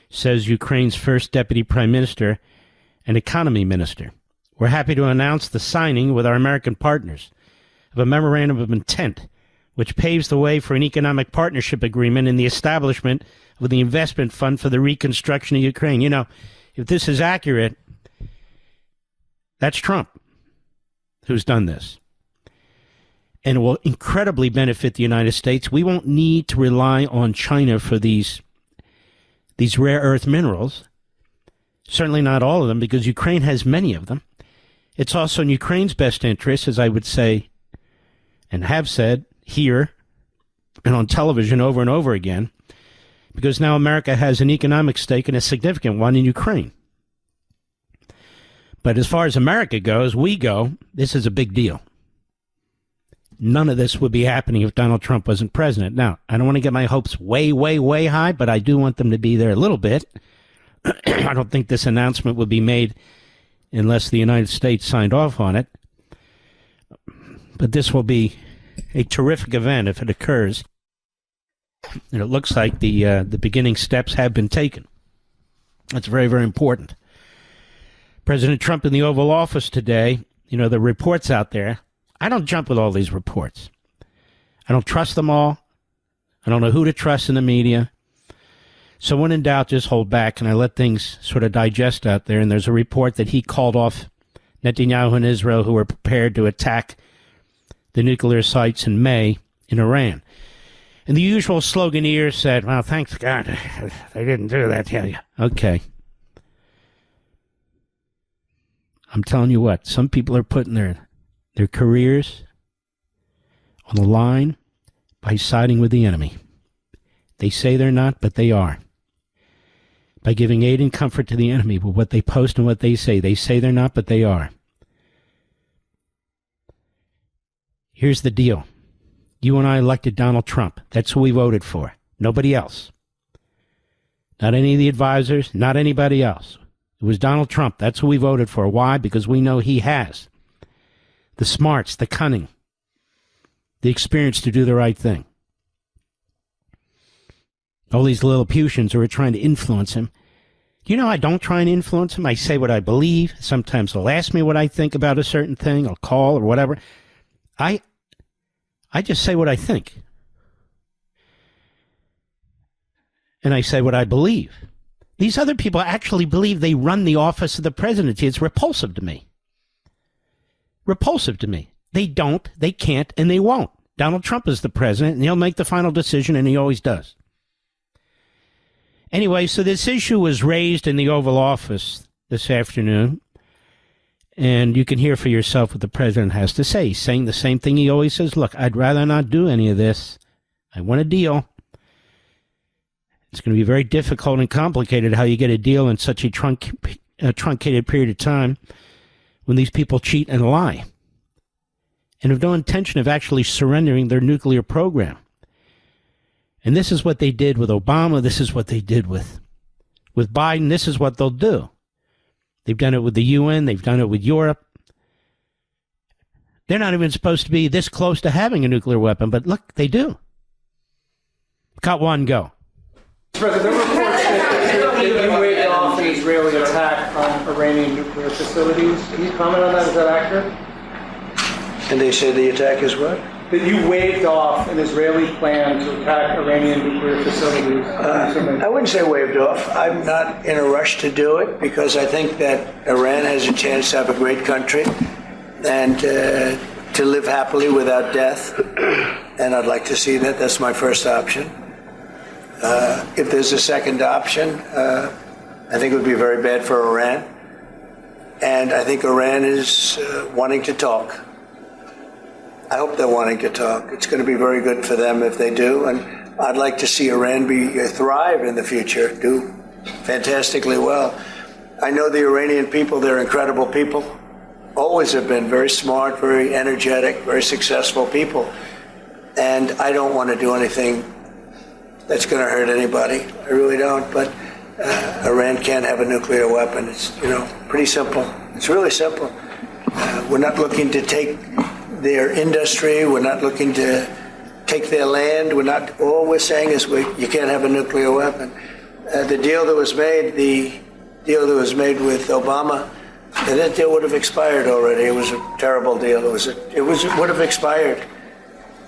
says Ukraine's first deputy prime minister and economy minister. We're happy to announce the signing with our American partners of a memorandum of intent, which paves the way for an economic partnership agreement and the establishment of the investment fund for the reconstruction of Ukraine. You know, if this is accurate, that's Trump who's done this. And it will incredibly benefit the United States. We won't need to rely on China for these rare earth minerals. Certainly not all of them, because Ukraine has many of them. It's also in Ukraine's best interest, as I would say and have said here and on television over and over again, because now America has an economic stake, and a significant one, in Ukraine. But as far as America goes, this is a big deal. None of this would be happening if Donald Trump wasn't president. Now, I don't want to get my hopes way, way, way high, but I do want them to be there a little bit. I don't think this announcement would be made unless the United States signed off on it. But this will be a terrific event if it occurs. And it looks like the beginning steps have been taken. That's very, very important. President Trump in the Oval Office today, you know, the reports out there, I don't jump with all these reports. I don't trust them all. I don't know who to trust in the media. So when in doubt, just hold back, and I let things sort of digest out there. And there's a report that he called off Netanyahu and Israel, who were prepared to attack the nuclear sites in May in Iran. And the usual sloganeers said, well, thanks God they didn't do that to you. Okay. I'm telling you what, some people are putting their careers on the line by siding with the enemy. They say they're not, but they are. By giving aid and comfort to the enemy with what they post and what they say. They say they're not, but they are. Here's the deal. You and I elected Donald Trump. That's who we voted for. Nobody else. Not any of the advisors, not anybody else. It was Donald Trump. That's who we voted for. Why? Because we know he has the smarts, the cunning, the experience to do the right thing. All these Lilliputians who are trying to influence him. You know, I don't try and influence him. I say what I believe. Sometimes they'll ask me what I think about a certain thing. I'll call or whatever. I just say what I think. And I say what I believe. These other people actually believe they run the office of the presidency. It's repulsive to me. Repulsive to me. They don't, they can't, and they won't. Donald Trump is the president, and he'll make the final decision, and he always does. Anyway, so this issue was raised in the Oval Office this afternoon, and you can hear for yourself what the president has to say. He's saying the same thing he always says. Look, I'd rather not do any of this. I want a deal. It's going to be very difficult and complicated how you get a deal in such a truncated period of time when these people cheat and lie and have no intention of actually surrendering their nuclear program. And this is what they did with Obama. This is what they did with Biden. This is what they'll do. They've done it with the UN. They've done it with Europe. They're not even supposed to be this close to having a nuclear weapon, but look, they do. Cut one, go. President, there were reports that you waved off an Israeli attack on Iranian nuclear facilities. Can you comment on that? Is that accurate? And they say the attack is what? That you waved off an Israeli plan to attack Iranian nuclear facilities. I wouldn't say waved off. I'm not in a rush to do it because I think that Iran has a chance to have a great country and to live happily without death. And I'd like to see that. That's my first option. If there's a second option, I think it would be very bad for Iran. And I think Iran is wanting to talk. I hope they're wanting to talk. It's going to be very good for them if they do. And I'd like to see Iran thrive in the future, do fantastically well. I know the Iranian people, they're incredible people. Always have been very smart, very energetic, very successful people. And I don't want to do anything that's going to hurt anybody. I really don't. But Iran can't have a nuclear weapon. It's, pretty simple. It's really simple. We're not looking to take their industry. We're not looking to take their land. All we're saying is you can't have a nuclear weapon. The deal that was made with Obama, that deal would have expired already. It was a terrible deal. It would have expired.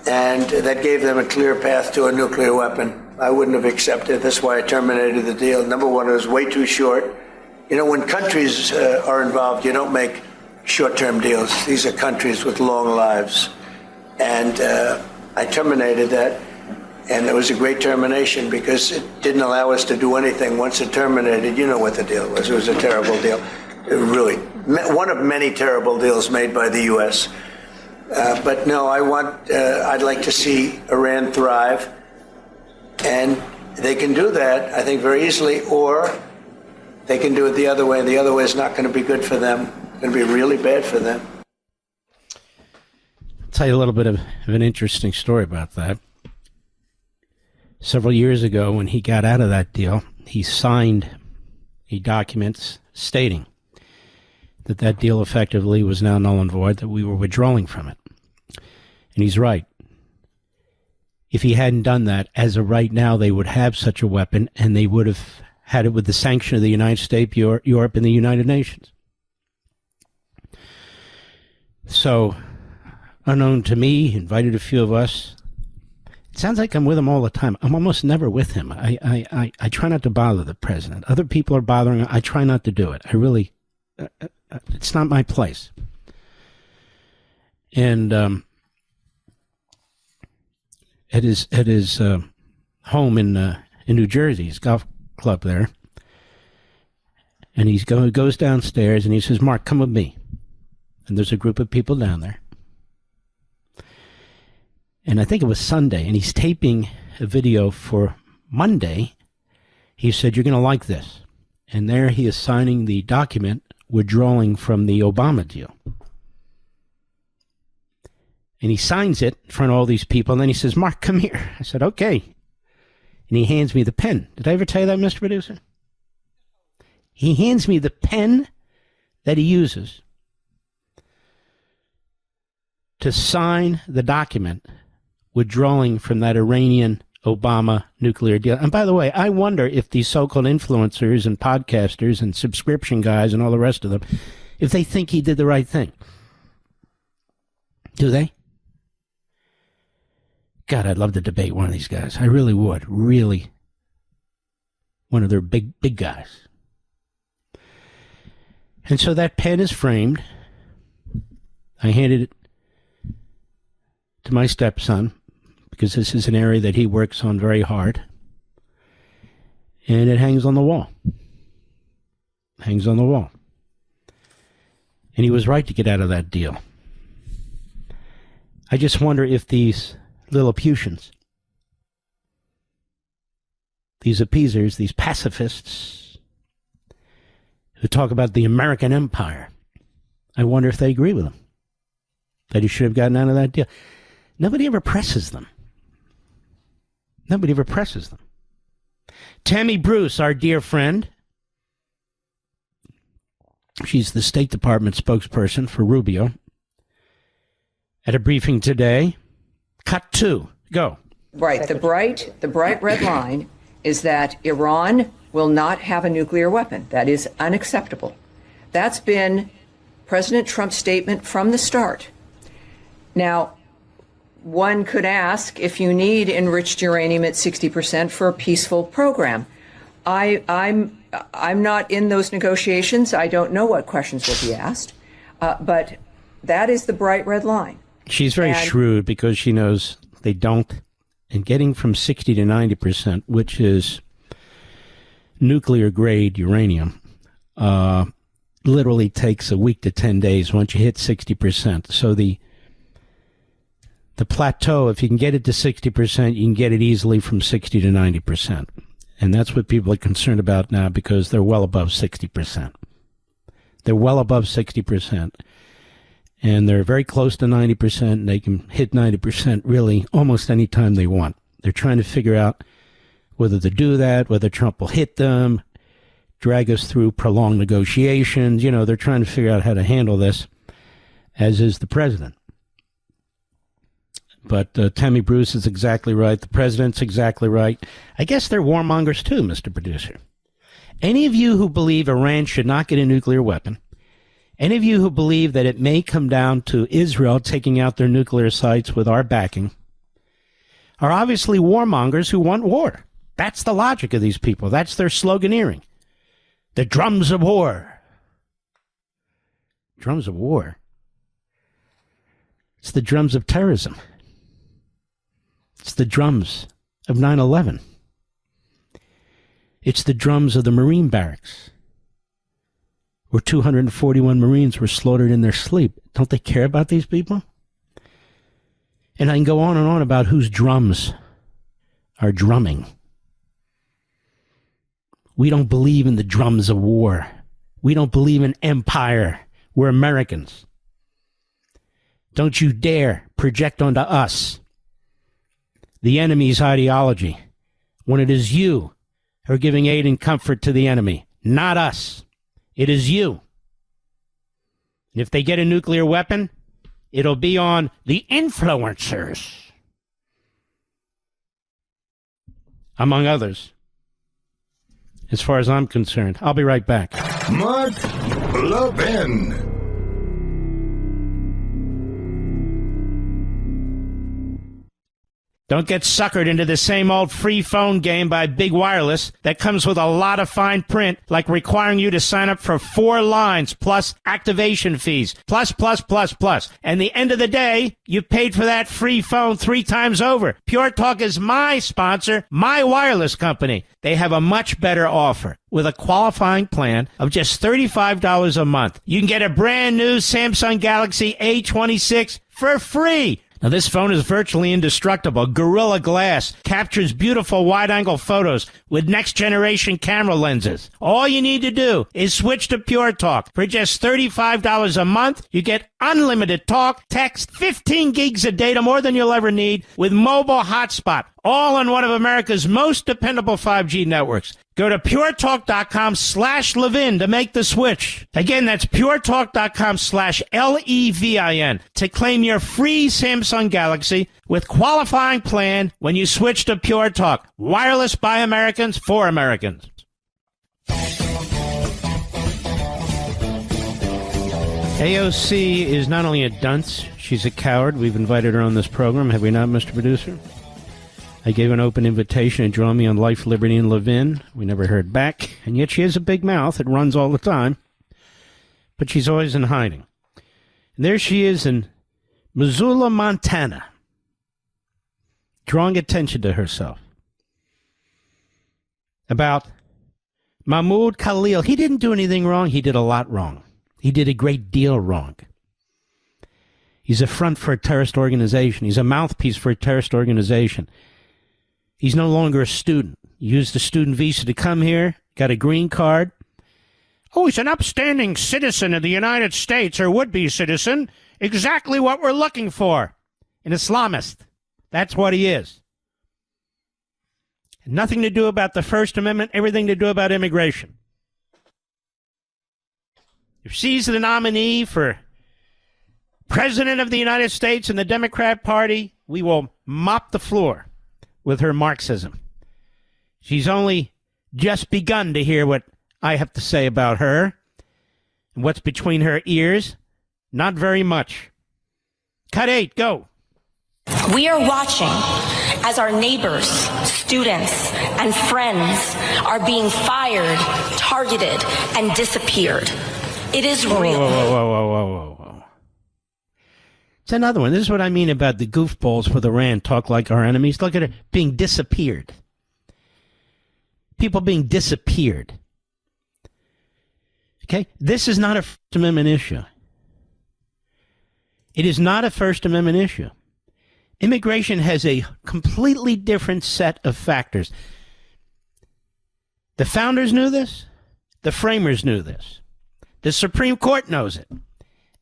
And that gave them a clear path to a nuclear weapon. I wouldn't have accepted. That's why I terminated the deal. Number one, it was way too short. When countries are involved, you don't make short-term deals. These are countries with long lives. And I terminated that. And it was a great termination because it didn't allow us to do anything. Once it terminated, you know what the deal was. It was a terrible deal. Really, one of many terrible deals made by the U.S. But no, I'd like to see Iran thrive. And they can do that, I think, very easily, or they can do it the other way, and the other way is not going to be good for them. It's going to be really bad for them. I'll tell you a little bit of an interesting story about that. Several years ago, when he got out of that deal, he signed a document stating that deal effectively was now null and void, that we were withdrawing from it. And he's right. If he hadn't done that, as of right now, they would have such a weapon, and they would have had it with the sanction of the United States, Europe, and the United Nations. So, unknown to me, invited a few of us. It sounds like I'm with him all the time. I'm almost never with him. I try not to bother the president. Other people are bothering him. I try not to do it. I really, it's not my place. And at his home in New Jersey, his golf club there, and he goes downstairs and he says, "Mark, come with me." And there's a group of people down there. And I think it was Sunday, and he's taping a video for Monday. He said, "You're going to like this." And there he is signing the document withdrawing from the Obama deal. And he signs it in front of all these people, and then he says, "Mark, come here." I said, "Okay." And he hands me the pen. Did I ever tell you that, Mr. Producer? He hands me the pen that he uses to sign the document withdrawing from that Iranian Obama nuclear deal. And by the way, I wonder if these so-called influencers and podcasters and subscription guys and all the rest of them, if they think he did the right thing. Do they? God, I'd love to debate one of these guys. I really would. Really. One of their big guys. And so that pen is framed. I handed it to my stepson because this is an area that he works on very hard. And it hangs on the wall. Hangs on the wall. And he was right to get out of that deal. I just wonder if these Lilliputians, these appeasers, these pacifists who talk about the American empire, I wonder if they agree with him, that he should have gotten out of that deal. Nobody ever presses them. Nobody ever presses them. Tammy Bruce, our dear friend, she's the State Department spokesperson for Rubio, at a briefing today. Cut 2. Go. Right. The bright red line is that Iran will not have a nuclear weapon. That is unacceptable. That's been President Trump's statement from the start. Now, one could ask if you need enriched uranium at 60% for a peaceful program. I'm not in those negotiations. I don't know what questions will be asked, but that is the bright red line. She's very shrewd because she knows they don't. And getting from 60 to 90%, which is nuclear grade uranium, literally takes a week to 10 days once you hit 60%. So the plateau, if you can get it to 60%, you can get it easily from 60 to 90%. And that's what people are concerned about now because they're well above 60%. They're well above 60%. And they're very close to 90%, and they can hit 90% really almost any time they want. They're trying to figure out whether to do that, whether Trump will hit them, drag us through prolonged negotiations. You know, they're trying to figure out how to handle this, as is the president. But Tammy Bruce is exactly right. The president's exactly right. I guess they're warmongers too, Mr. Producer. Any of you who believe Iran should not get a nuclear weapon, any of you who believe that it may come down to Israel taking out their nuclear sites with our backing, are obviously warmongers who want war. That's the logic of these people. That's their sloganeering. The drums of war. Drums of war? It's the drums of terrorism. It's the drums of 9/11. It's the drums of the Marine barracks, where 241 Marines were slaughtered in their sleep. Don't they care about these people? And I can go on and on about whose drums are drumming. We don't believe in the drums of war. We don't believe in empire. We're Americans. Don't you dare project onto us the enemy's ideology when it is you who are giving aid and comfort to the enemy, not us. It is you. And if they get a nuclear weapon, it'll be on the influencers, among others, as far as I'm concerned. I'll be right back. Mark Levin. Don't get suckered into the same old free phone game by Big Wireless that comes with a lot of fine print, like requiring you to sign up for 4 lines plus activation fees, plus. And the end of the day, you've paid for that free phone 3 times over. Pure Talk is my sponsor, my wireless company. They have a much better offer. With a qualifying plan of just $35 a month, you can get a brand new Samsung Galaxy A26 for free. Now, this phone is virtually indestructible. Gorilla Glass captures beautiful wide-angle photos with next-generation camera lenses. All you need to do is switch to Pure Talk. For just $35 a month, you get unlimited talk, text, 15 gigs of data, more than you'll ever need, with mobile hotspot, all on one of America's most dependable 5G networks. Go to puretalk.com/Levin to make the switch. Again, that's puretalk.com/LEVIN to claim your free Samsung Galaxy with qualifying plan when you switch to Pure Talk. Wireless by Americans for Americans. AOC is not only a dunce, she's a coward. We've invited her on this program, have we not, Mr. Producer? I gave an open invitation to join me on Life, Liberty, and Levin. We never heard back. And yet she has a big mouth. It runs all the time. But she's always in hiding. And there she is in Missoula, Montana, drawing attention to herself about Mahmoud Khalil. He didn't do anything wrong. He did a lot wrong. He did a great deal wrong. He's a front for a terrorist organization. He's a mouthpiece for a terrorist organization. He's no longer a student. He used a student visa to come here, got a green card. Oh, he's an upstanding citizen of the United States, or would-be citizen. Exactly what we're looking for. An Islamist. That's what he is. Nothing to do about the First Amendment, everything to do about immigration. If she's the nominee for President of the United States and the Democrat Party, we will mop the floor with her Marxism. She's only just begun to hear what I have to say about her and what's between her ears. Not very much. Cut 8, go. We are watching as our neighbors, students, and friends are being fired, targeted, and disappeared. It is real. Whoa. It's another one. This is what I mean about the goofballs with Iran talk like our enemies. Look at it being disappeared. People being disappeared. Okay? This is not a First Amendment issue. It is not a First Amendment issue. Immigration has a completely different set of factors. The founders knew this. The framers knew this. The Supreme Court knows it.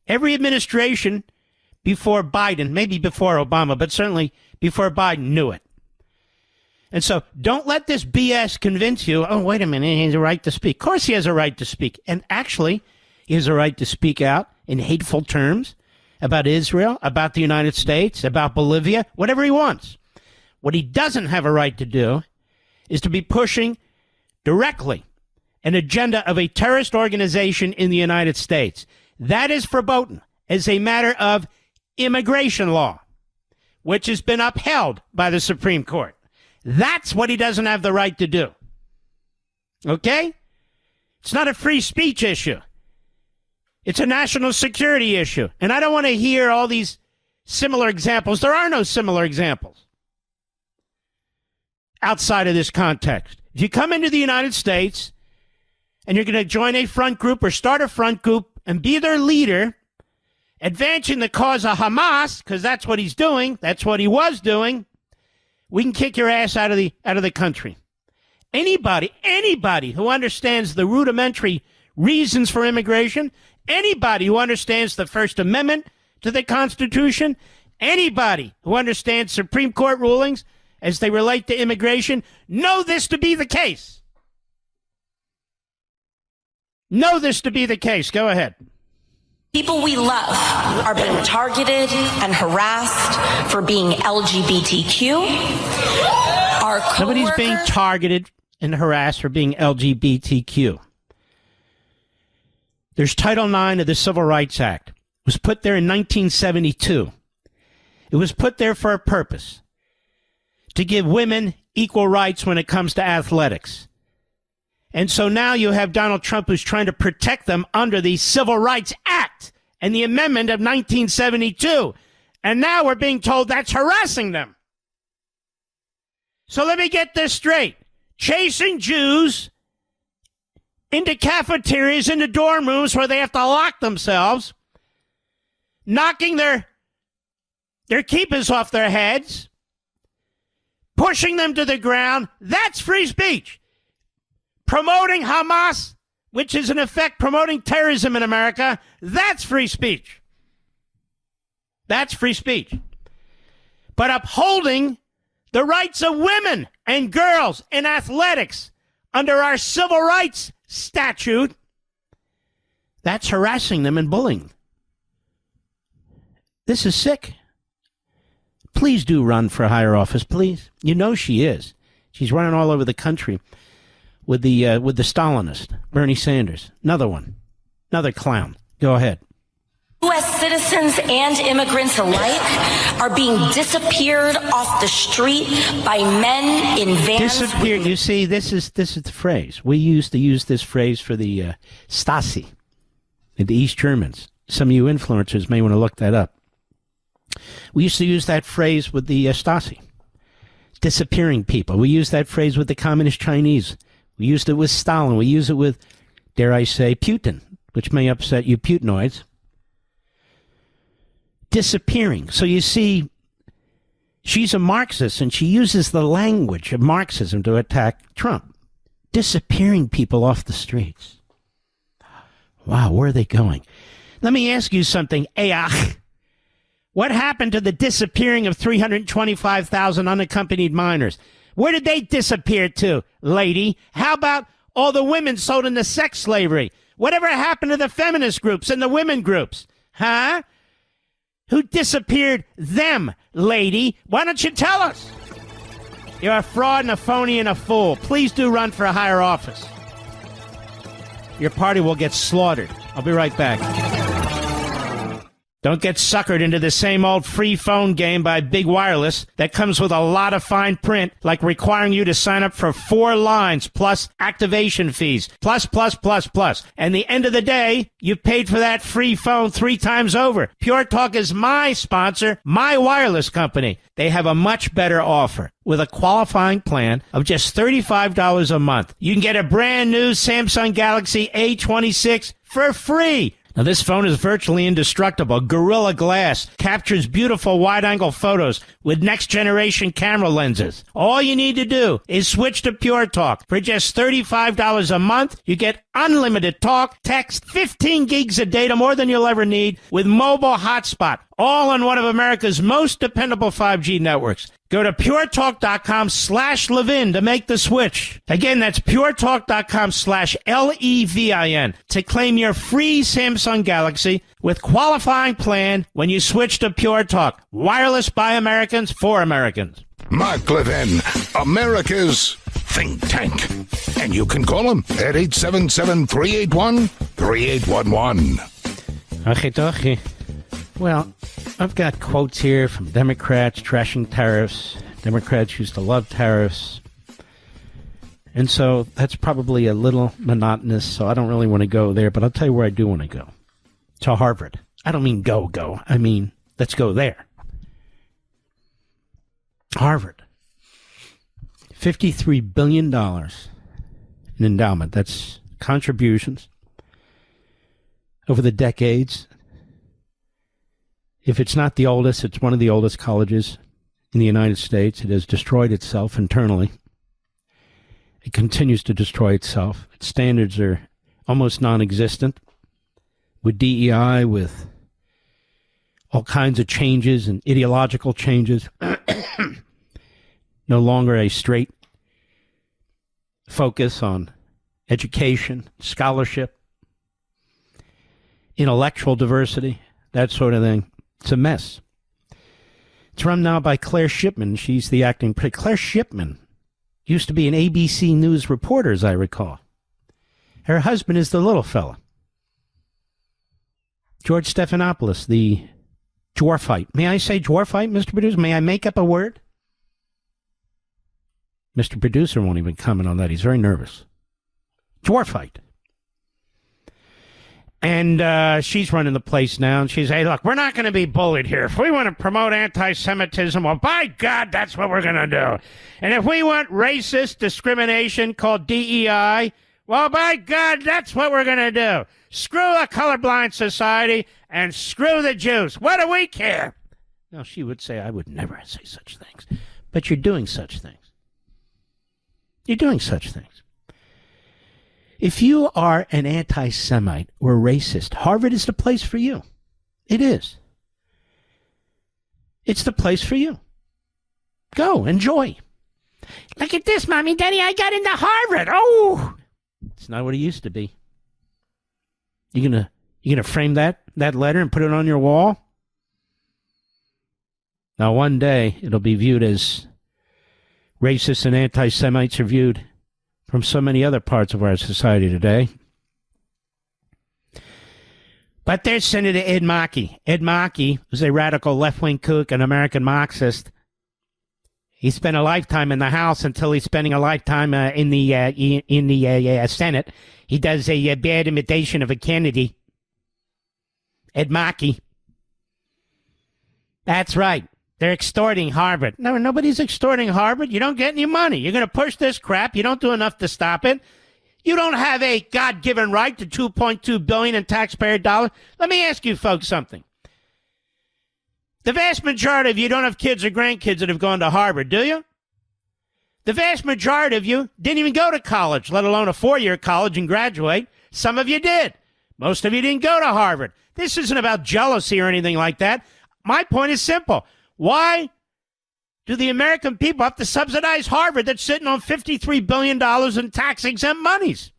Every administration before Biden, maybe before Obama, but certainly before Biden, knew it. And so don't let this BS convince you, oh, wait a minute, he has a right to speak. Of course he has a right to speak. And actually, he has a right to speak out in hateful terms about Israel, about the United States, about Bolivia, whatever he wants. What he doesn't have a right to do is to be pushing directly an agenda of a terrorist organization in the United States. That is verboten as a matter of immigration law, which has been upheld by the Supreme Court. That's what he doesn't have the right to do. Okay? It's not a free speech issue. It's a national security issue. And I don't want to hear all these similar examples. There are no similar examples outside of this context. If you come into the United States and you're going to join a front group or start a front group and be their leader, advancing the cause of Hamas, because that's what he's doing, that's what he was doing, we can kick your ass out of the country. Anybody who understands the rudimentary reasons for immigration, anybody who understands the First Amendment to the Constitution, anybody who understands Supreme Court rulings as they relate to immigration, know this to be the case. Know this to be the case. Go ahead. People we love are being targeted and harassed for being LGBTQ. Nobody's being targeted and harassed for being LGBTQ. There's Title IX of the Civil Rights Act. It was put there in 1972. It was put there for a purpose, to give women equal rights when it comes to athletics. And so now you have Donald Trump who's trying to protect them under the Civil Rights Act and the amendment of 1972. And now we're being told that's harassing them. So let me get this straight. Chasing Jews into cafeterias, into dorm rooms where they have to lock themselves, knocking their kippahs off their heads, pushing them to the ground, that's free speech. Promoting Hamas, which is in effect promoting terrorism in America, that's free speech. That's free speech. But upholding the rights of women and girls in athletics under our civil rights statute, that's harassing them and bullying. This is sick. Please do run for higher office, please. You know she is. She's running all over the country with the Stalinist, Bernie Sanders. Another one. Another clown. Go ahead. U.S. citizens and immigrants alike are being disappeared off the street by men in vans. Disappeared. You see, this is the phrase. We used to use this phrase for the Stasi, the East Germans. Some of you influencers may want to look that up. We used to use that phrase with the Stasi, disappearing people. We used that phrase with the Communist Chinese. We used it with Stalin. We use it with, dare I say, Putin, which may upset you Putinoids. Disappearing. So you see, she's a Marxist, and she uses the language of Marxism to attack Trump. Disappearing people off the streets. Wow, where are they going? Let me ask you something, Ayach. What happened to the disappearing of 325,000 unaccompanied minors? Where did they disappear to, lady? How about all the women sold into sex slavery? Whatever happened to the feminist groups and the women groups? Huh? Who disappeared them, lady? Why don't you tell us? You're a fraud and a phony and a fool. Please do run for a higher office. Your party will get slaughtered. I'll be right back. Don't get suckered into the same old free phone game by Big Wireless that comes with a lot of fine print, like requiring you to sign up for 4 lines plus activation fees, plus. And the end of the day, you've paid for that free phone 3 times over. Pure Talk is my sponsor, my wireless company. They have a much better offer. With a qualifying plan of just $35 a month, you can get a brand new Samsung Galaxy A26 for free. Now, this phone is virtually indestructible. Gorilla Glass captures beautiful wide-angle photos with next-generation camera lenses. All you need to do is switch to Pure Talk. For just $35 a month, you get unlimited talk, text, 15 gigs of data, more than you'll ever need, with mobile hotspot. all on one of America's most dependable 5G networks. Go to puretalk.com/Levin to make the switch. Again, that's puretalk.com/LEVIN to claim your free Samsung Galaxy with qualifying plan when you switch to Pure Talk. Wireless by Americans for Americans. Mark Levin, America's think tank. And you can call him at 877-381-3811. Okay. Well, I've got quotes here from Democrats trashing tariffs. Democrats used to love tariffs. And so that's probably a little monotonous, so I don't really want to go there, but I'll tell you where I do want to go. To Harvard. I don't mean go. I mean, let's go there. Harvard. $53 billion in endowment. That's contributions over the decades. If it's not the oldest, it's one of the oldest colleges in the United States. It has destroyed itself internally. It continues to destroy itself. Its standards are almost non-existent. With DEI, with all kinds of changes and ideological changes. No longer a straight focus on education, scholarship, intellectual diversity, that sort of thing. It's a mess. It's run now by Claire Shipman. She's the acting... Claire Shipman used to be an ABC News reporter, as I recall. Her husband is the little fella. George Stephanopoulos, the dwarfite. May I say dwarfite, Mr. Producer? May I make up a word? Mr. Producer won't even comment on that. He's very nervous. Dwarfite. And she's running the place now, and she's, hey, look, we're not going to be bullied here. If we want to promote anti-Semitism, well, by God, that's what we're going to do. And if we want racist discrimination called DEI, well, by God, that's what we're going to do. Screw a colorblind society and screw the Jews. What do we care? Now, she would say, I would never say such things. But you're doing such things. You're doing such things. If you are an anti-Semite or a racist, Harvard is the place for you. It is. It's the place for you. Go, enjoy. Look at this, Mommy, Daddy, I got into Harvard. Oh! It's not what it used to be. You gonna frame that letter and put it on your wall? Now, one day, it'll be viewed as racists and anti-Semites are viewed from so many other parts of our society today. But there's Senator Ed Markey. Ed Markey was a radical left-wing kook, an American Marxist. He spent a lifetime in the House until he's spending a lifetime in the Senate. He does a bad imitation of a Kennedy. Ed Markey. That's right. They're extorting Harvard. No, nobody's extorting Harvard. You don't get any money. You're going to push this crap. You don't do enough to stop it. You don't have a God-given right to $2.2 billion in taxpayer dollars. Let me ask you folks something. The vast majority of you don't have kids or grandkids that have gone to Harvard, do you? The vast majority of you didn't even go to college, let alone a 4-year college and graduate. Some of you did. Most of you didn't go to Harvard. This isn't about jealousy or anything like that. My point is simple. Why do the American people have to subsidize Harvard that's sitting on $53 billion in tax-exempt monies?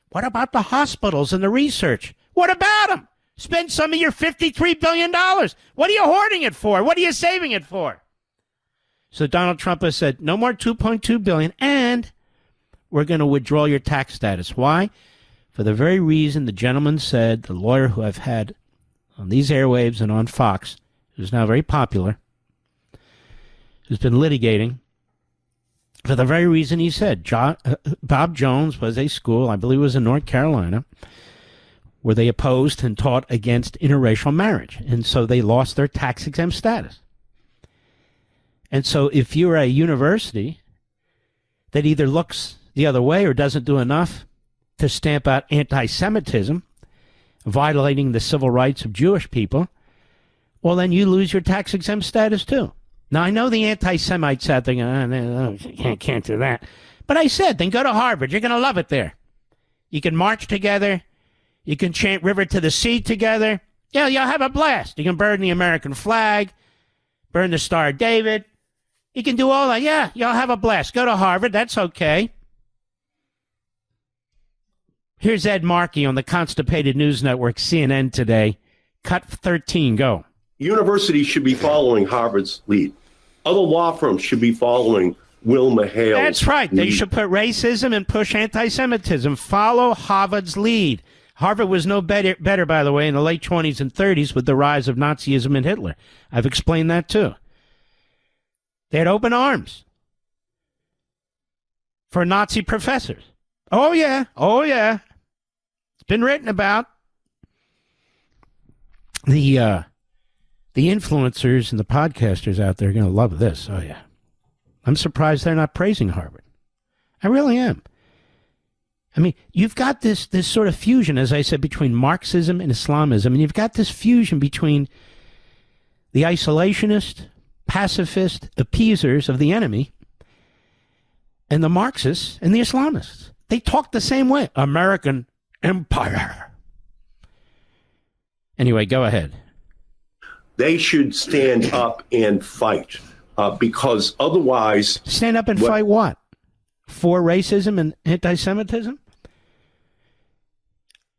What about the hospitals and the research? What about them? Spend some of your $53 billion. What are you hoarding it for? What are you saving it for? So Donald Trump has said, no more $2.2 billion, and we're going to withdraw your tax status. Why? For the very reason the gentleman said, the lawyer who I've had on these airwaves and on Fox, who's now very popular, who's been litigating, for the very reason he said. Bob Jones was a school, I believe it was in North Carolina, where they opposed and taught against interracial marriage. And so they lost their tax-exempt status. And so if you're a university that either looks the other way or doesn't do enough to stamp out anti-Semitism, violating the civil rights of Jewish people, well, then you lose your tax-exempt status, too. Now, I know the anti-Semites out there, no, can't do that. But I said, then go to Harvard. You're going to love it there. You can march together. You can chant River to the Sea together. Yeah, you'll have a blast. You can burn the American flag, burn the Star of David. You can do all that. Yeah, you'll have a blast. Go to Harvard. That's okay. Here's Ed Markey on the Constipated News Network, CNN today. Cut 13. Go. Universities should be following Harvard's lead. Other law firms should be following Wilma Hale's That's right. They lead. should put racism and push anti-Semitism. Follow Harvard's lead. Harvard was no better, by the way, in the late 20s and 30s with the rise of Nazism and Hitler. I've explained that, too. They had open arms for Nazi professors. Oh, yeah. Oh, yeah. It's been written about. The influencers and the podcasters out there are going to love this. Oh, yeah. I'm surprised they're not praising Harvard. I really am. I mean, you've got this sort of fusion, as I said, between Marxism and Islamism, and you've got this fusion between the isolationist, pacifist appeasers of the enemy and the Marxists and the Islamists. They talk the same way. American empire. Anyway, go ahead. They should stand up and fight because otherwise... Stand up and fight what? For racism and anti-Semitism?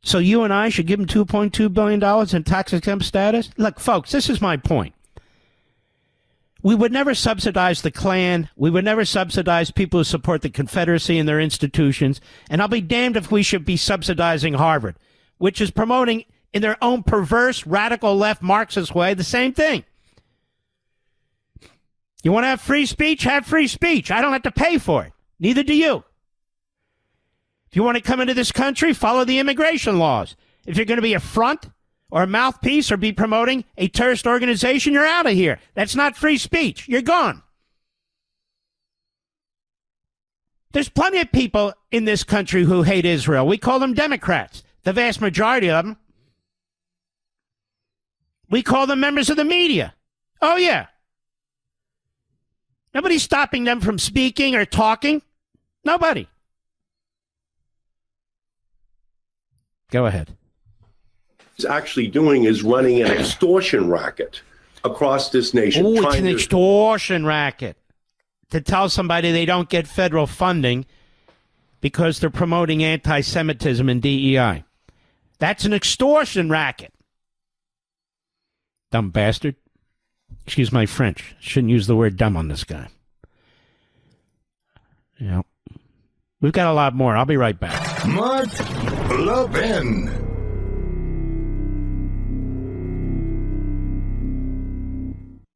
So you and I should give them $2.2 billion in tax-exempt status? Look, folks, this is my point. We would never subsidize the Klan. We would never subsidize people who support the Confederacy and their institutions. And I'll be damned if we should be subsidizing Harvard, which is promoting, in their own perverse, radical left Marxist way, the same thing. You want to have free speech? Have free speech. I don't have to pay for it. Neither do you. If you want to come into this country, follow the immigration laws. If you're going to be a front or a mouthpiece or be promoting a terrorist organization, you're out of here. That's not free speech. You're gone. There's plenty of people in this country who hate Israel. We call them Democrats, the vast majority of them. We call them members of the media. Oh, yeah. Nobody's stopping them from speaking or talking. Nobody. Go ahead. Is actually doing is running an extortion racket across this nation. Oh, it's an extortion racket to tell somebody they don't get federal funding because they're promoting anti-Semitism and DEI. That's an extortion racket. Dumb bastard. Excuse my French. Shouldn't use the word dumb on this guy. Yeah. We've got a lot more. I'll be right back. Mark Levin.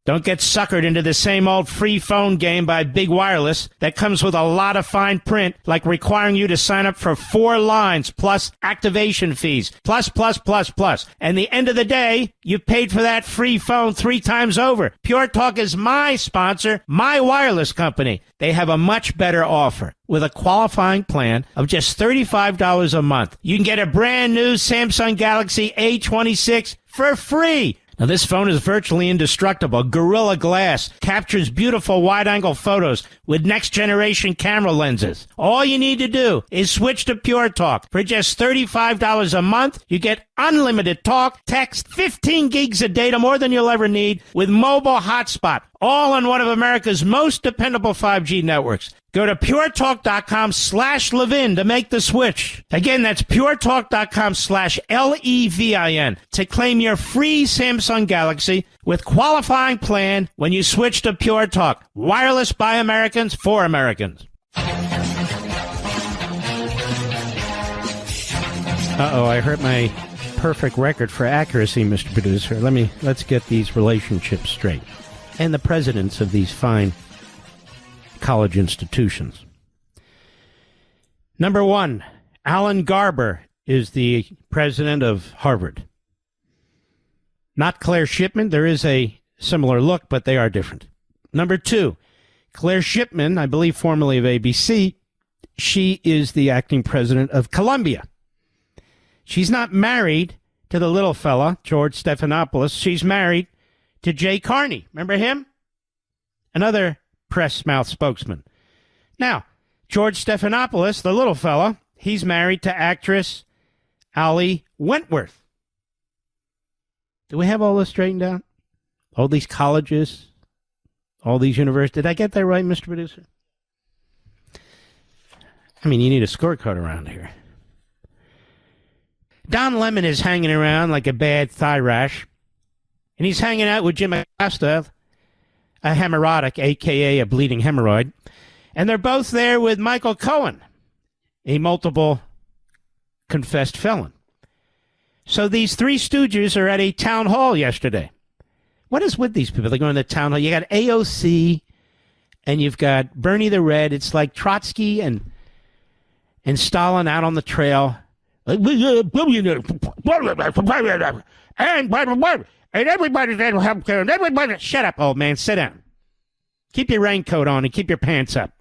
Don't get suckered into the same old free phone game by Big Wireless that comes with a lot of fine print, like requiring you to sign up for 4 lines plus activation fees, plus. And the end of the day, you've paid for that free phone 3 times over. Pure Talk is my sponsor, my wireless company. They have a much better offer. With a qualifying plan of just $35 a month, you can get a brand new Samsung Galaxy A26 for free. Now, this phone is virtually indestructible. Gorilla Glass captures beautiful wide-angle photos with next-generation camera lenses. All you need to do is switch to Pure Talk. For just $35 a month, you get unlimited talk, text, 15 gigs of data, more than you'll ever need, with mobile hotspot, all on one of America's most dependable 5G networks. Go to puretalk.com/Levin to make the switch. Again, that's puretalk.com/LEVIN to claim your free Samsung Galaxy with qualifying plan when you switch to Pure Talk. Wireless by Americans for Americans. Uh-oh, I hurt my perfect record for accuracy, Mr. Producer. Let's get these relationships straight. And the presidents of these fine college institutions. Number 1, Alan Garber is the president of Harvard. Not Claire Shipman. There is a similar look, but they are different. Number 2, Claire Shipman, I believe formerly of ABC, she is the acting president of Columbia. She's not married to the little fella, George Stephanopoulos. She's married to Jay Carney. Remember him? Another press mouth spokesman. Now, George Stephanopoulos, the little fella, he's married to actress Ali Wentworth. Do we have all this straightened out? All these colleges, all these universities. Did I get that right, Mr. Producer? I mean, you need a scorecard around here. Don Lemon is hanging around like a bad thigh rash, and he's hanging out with Jim Acosta, a hemorrhotic, a.k.a. a bleeding hemorrhoid, and they're both there with Michael Cohen, a multiple confessed felon. So these three stooges are at a town hall yesterday. What is with these people? They're going to the town hall. You got AOC, and you've got Bernie the Red. It's like Trotsky and Stalin out on the trail. And everybody's in healthcare, and everybody. Shut up, old man. Sit down. Keep your raincoat on and keep your pants up.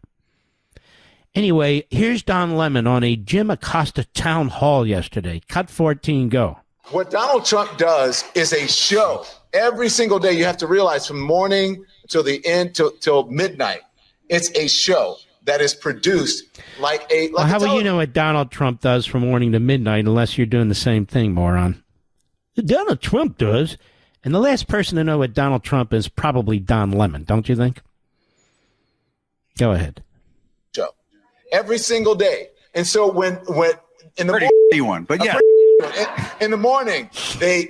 Anyway, here's Don Lemon on a Jim Acosta town hall yesterday. Cut 14, go. What Donald Trump does is a show. Every single day, you have to realize from morning till the end, till midnight, it's a show that is produced like a. Like how will you know what Donald Trump does from morning to midnight unless you're doing the same thing, moron? Donald Trump does. And the last person to know what Donald Trump is probably Don Lemon, don't you think? Go ahead. Show every single day, and so when in the one, but yeah. In the morning, they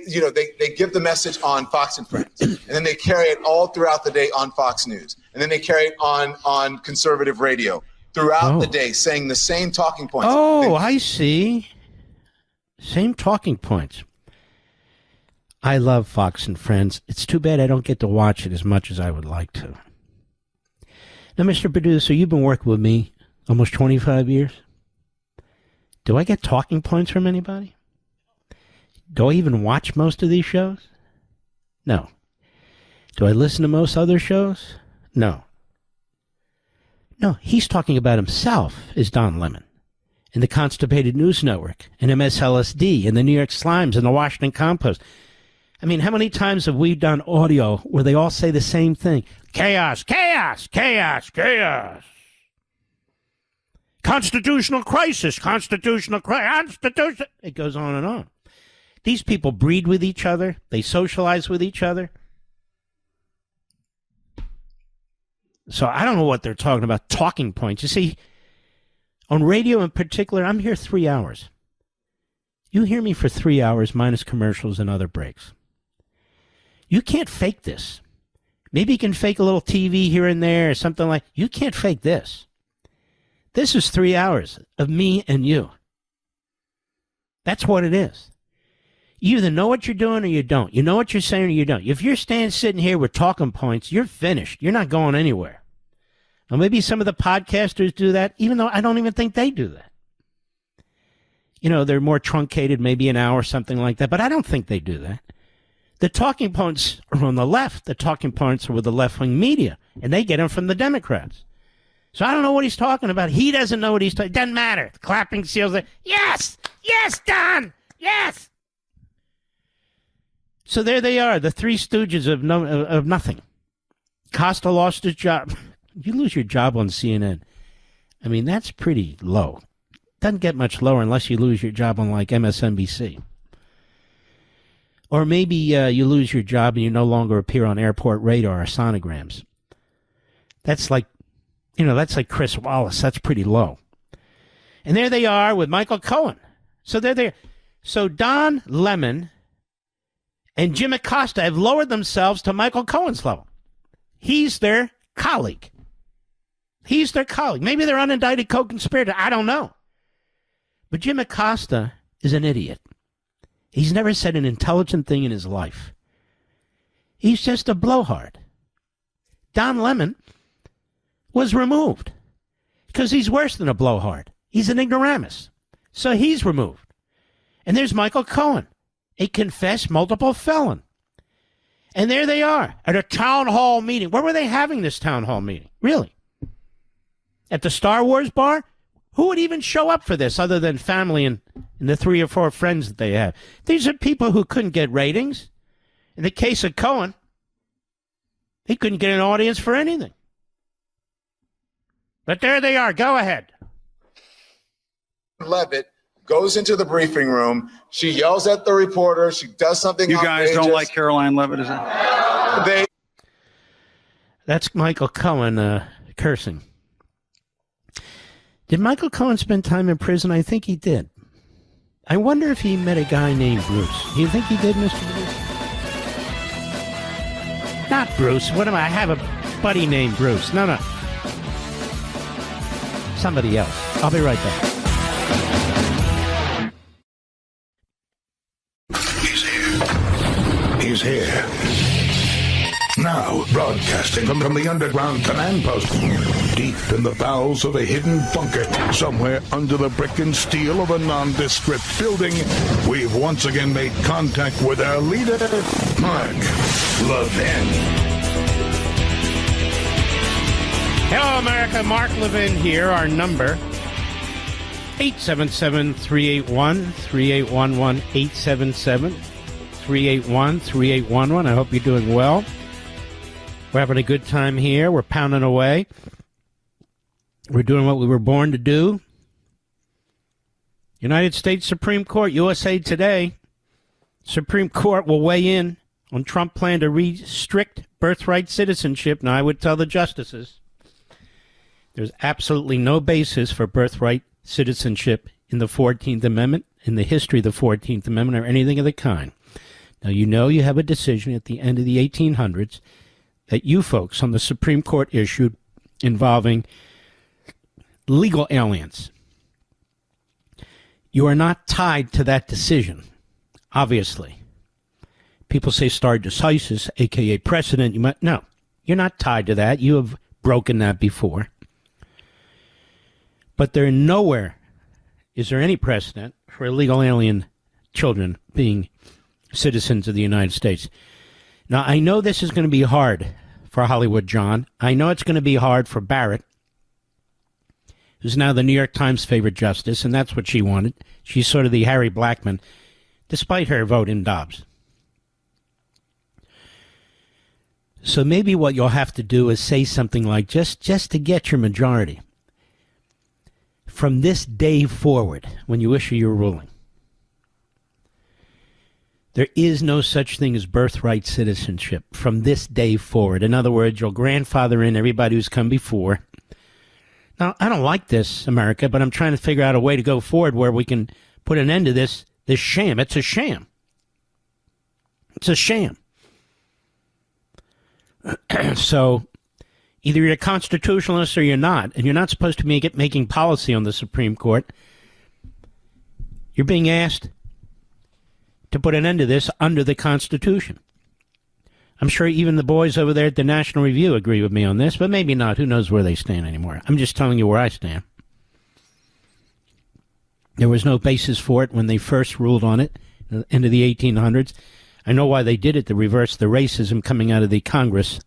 give the message on Fox and Friends, and then they carry it all throughout the day on Fox News, and then they carry it on conservative radio throughout the day, saying the same talking points. Oh, I see. Same talking points. I love Fox and Friends. It's too bad I don't get to watch it as much as I would like to. Now, Mr. Producer, you've been working with me almost 25 years. Do I get talking points from anybody? Do I even watch most of these shows? No. Do I listen to most other shows? No. No, he's talking about himself as Don Lemon, and the Constipated News Network, and MSLSD, and the New York Slimes, and the Washington Compost. I mean, how many times have we done audio where they all say the same thing? Chaos, chaos, chaos, chaos. Constitutional crisis, constitutional crisis, constitution. It goes on and on. These people breed with each other. They socialize with each other. So I don't know what they're talking about, talking points. You see, on radio in particular, I'm here 3 hours. You hear me for 3 hours minus commercials and other breaks. You can't fake this. Maybe you can fake a little TV here and there or something like. You can't fake this. This is 3 hours of me and you. That's what it is. You either know what you're doing or you don't. You know what you're saying or you don't. If you're sitting here with talking points, you're finished. You're not going anywhere. Now, maybe some of the podcasters do that, even though I don't even think they do that. You know, they're more truncated, maybe an hour, something like that, but I don't think they do that. The talking points are on the left. The talking points are with the left-wing media, and they get them from the Democrats. So I don't know what he's talking about. He doesn't know what he's talking about. It doesn't matter. The clapping seals it. Yes! Yes, Don! Yes! So there they are, the three stooges of nothing. Costa lost his job. You lose your job on CNN. I mean, that's pretty low. Doesn't get much lower unless you lose your job on, like, MSNBC. Or maybe you lose your job and you no longer appear on airport radar or sonograms. That's like, that's like Chris Wallace. That's pretty low. And there they are with Michael Cohen. So they're there. So Don Lemon and Jim Acosta have lowered themselves to Michael Cohen's level. He's their colleague. He's their colleague. Maybe they're unindicted co-conspirator. I don't know. But Jim Acosta is an idiot. He's never said an intelligent thing in his life. He's just a blowhard. Don Lemon was removed because he's worse than a blowhard. He's an ignoramus. So he's removed. And there's Michael Cohen, a confessed multiple felon. And there they are at a town hall meeting. Where were they having this town hall meeting? Really? At the Star Wars bar? Who would even show up for this other than family and the 3 or 4 friends that they have? These are people who couldn't get ratings. In the case of Cohen, he couldn't get an audience for anything. But there they are. Go ahead. Levin goes into the briefing room. She yells at the reporter. She does something You guys outrageous. don't like Caroline Levitt, is it? That's Michael Cohen cursing. Did Michael Cohen spend time in prison? I think he did. I wonder if he met a guy named Bruce. Do you think he did, Mr. Bruce? Not Bruce. What am I? I have a buddy named Bruce. No. Somebody else. I'll be right back. He's here. Now, broadcasting from the underground command post, deep in the bowels of a hidden bunker, somewhere under the brick and steel of a nondescript building, we've once again made contact with our leader, Mark Levin. Hello, America. Mark Levin here. Our number, 877-381-3811, 877-381-3811. I hope you're doing well. We're having a good time here. We're pounding away. We're doing what we were born to do. United States Supreme Court, USA Today. Supreme Court will weigh in on Trump plan to restrict birthright citizenship. Now, I would tell the justices, there's absolutely no basis for birthright citizenship in the 14th Amendment, in the history of the 14th Amendment, or anything of the kind. Now, you know you have a decision at the end of the 1800s that you folks on the Supreme Court issued involving legal aliens. You are not tied to that decision, obviously. People say stare decisis, a.k.a. precedent. No, you're not tied to that. You have broken that before. But nowhere is there any precedent for illegal alien children being citizens of the United States. Now, I know this is going to be hard for Hollywood John. I know it's going to be hard for Barrett, who's now the New York Times favorite justice, and that's what she wanted. She's sort of the Harry Blackman, despite her vote in Dobbs. So maybe what you'll have to do is say something like, just to get your majority, from this day forward, when you issue your ruling, there is no such thing as birthright citizenship from this day forward. In other words, you'll grandfather in everybody who's come before. Now, I don't like this, America, but I'm trying to figure out a way to go forward where we can put an end to this sham. It's a sham. It's a sham. So either you're a constitutionalist or you're not, and you're not supposed to be making policy on the Supreme Court. You're being asked to put an end to this under the Constitution. I'm sure even the boys over there at the National Review agree with me on this, but maybe not. Who knows where they stand anymore? I'm just telling you where I stand. There was no basis for it when they first ruled on it at the end of the 1800s. I know why they did it, to reverse the racism coming out of the Congress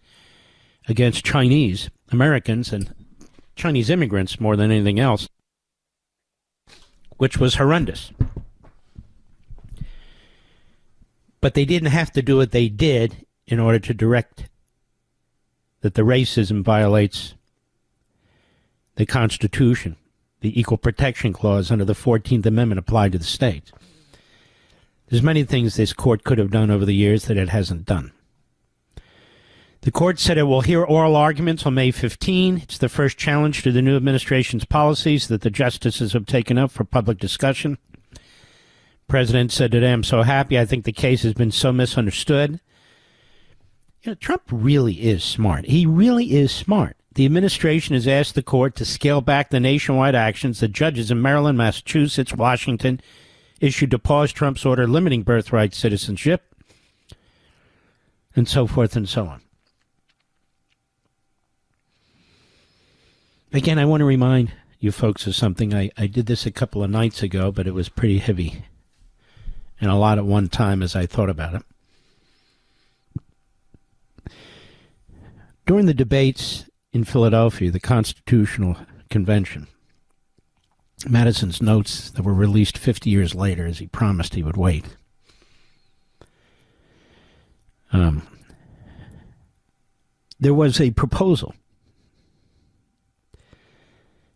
against Chinese Americans and Chinese immigrants more than anything else, which was horrendous. But they didn't have to do what they did in order to direct that the racism violates the Constitution, the Equal Protection Clause under the 14th Amendment applied to the states. There's many things this court could have done over the years that it hasn't done. The court said it will hear oral arguments on May 15. It's the first challenge to the new administration's policies that the justices have taken up for public discussion. President said today, I'm so happy. I think the case has been so misunderstood. You know, Trump really is smart. He really is smart. The administration has asked the court to scale back the nationwide actions that judges in Maryland, Massachusetts, Washington issued to pause Trump's order limiting birthright citizenship, and so forth and so on. Again, I want to remind you folks of something. I did this a couple of nights ago, but it was pretty heavy and a lot at one time as I thought about it. During the debates in Philadelphia, the Constitutional Convention, Madison's notes that were released 50 years later, as he promised he would wait, there was a proposal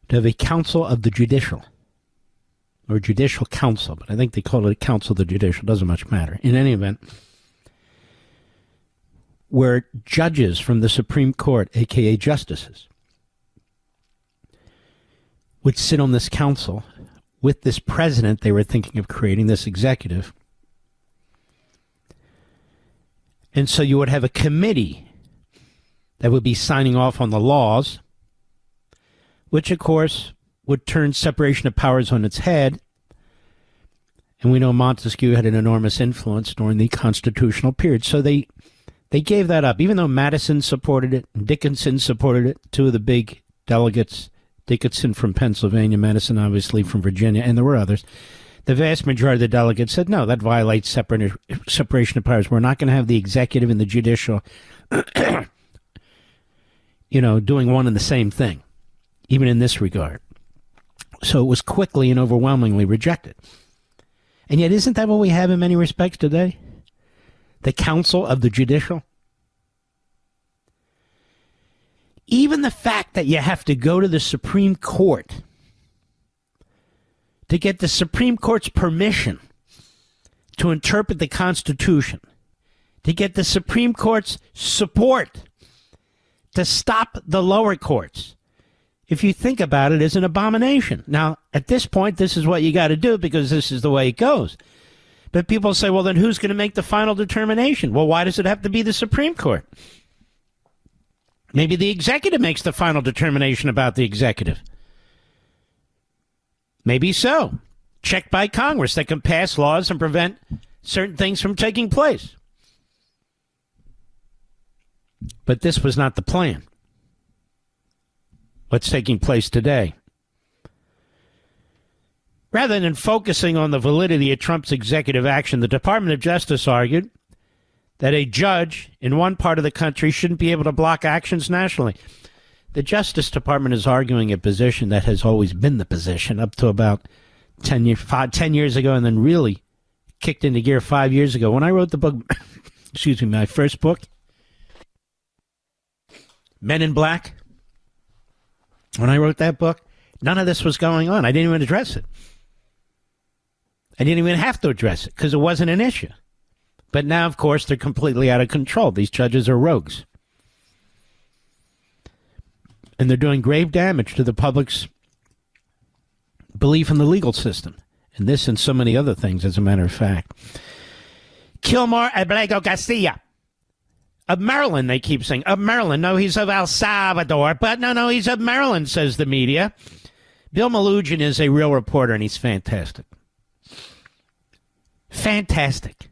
to have a council of the judicial or Judicial Council, but I think they call it a Council of the Judicial. Doesn't much matter. In any event, where judges from the Supreme Court, a.k.a. justices, would sit on this council with this president they were thinking of creating, this executive. And so you would have a committee that would be signing off on the laws, which, of course, would turn separation of powers on its head. And we know Montesquieu had an enormous influence during the constitutional period. So they gave that up, even though Madison supported it, Dickinson supported it, two of the big delegates, Dickinson from Pennsylvania, Madison obviously from Virginia, and there were others. The vast majority of the delegates said, no, that violates separation of powers. We're not going to have the executive and the judicial, doing one and the same thing, even in this regard. So it was quickly and overwhelmingly rejected. And yet, isn't that what we have in many respects today? The Council of the Judicial? Even the fact that you have to go to the Supreme Court to get the Supreme Court's permission to interpret the Constitution, to get the Supreme Court's support to stop the lower courts, if you think about it, is an abomination. Now, at this point, this is what you got to do because this is the way it goes. But people say, well, then who's going to make the final determination? Well, why does it have to be the Supreme Court? Maybe the executive makes the final determination about the executive. Maybe so. Checked by Congress that can pass laws and prevent certain things from taking place. But this was not the plan. What's taking place today? Rather than focusing on the validity of Trump's executive action, the Department of Justice argued that a judge in one part of the country shouldn't be able to block actions nationally. The Justice Department is arguing a position that has always been the position up to about 10 years ago, and then really kicked into gear 5 years ago. When I wrote the book, my first book, Men in Black, when I wrote that book, none of this was going on. I didn't even address it. I didn't even have to address it because it wasn't an issue. But now, of course, they're completely out of control. These judges are rogues. And they're doing grave damage to the public's belief in the legal system. And this and so many other things, as a matter of fact. Kilmar Abrego Garcia. Of Maryland, they keep saying. Of Maryland. No, he's of El Salvador. But no, he's of Maryland, says the media. Bill Melugin is a real reporter, and he's fantastic. Fantastic.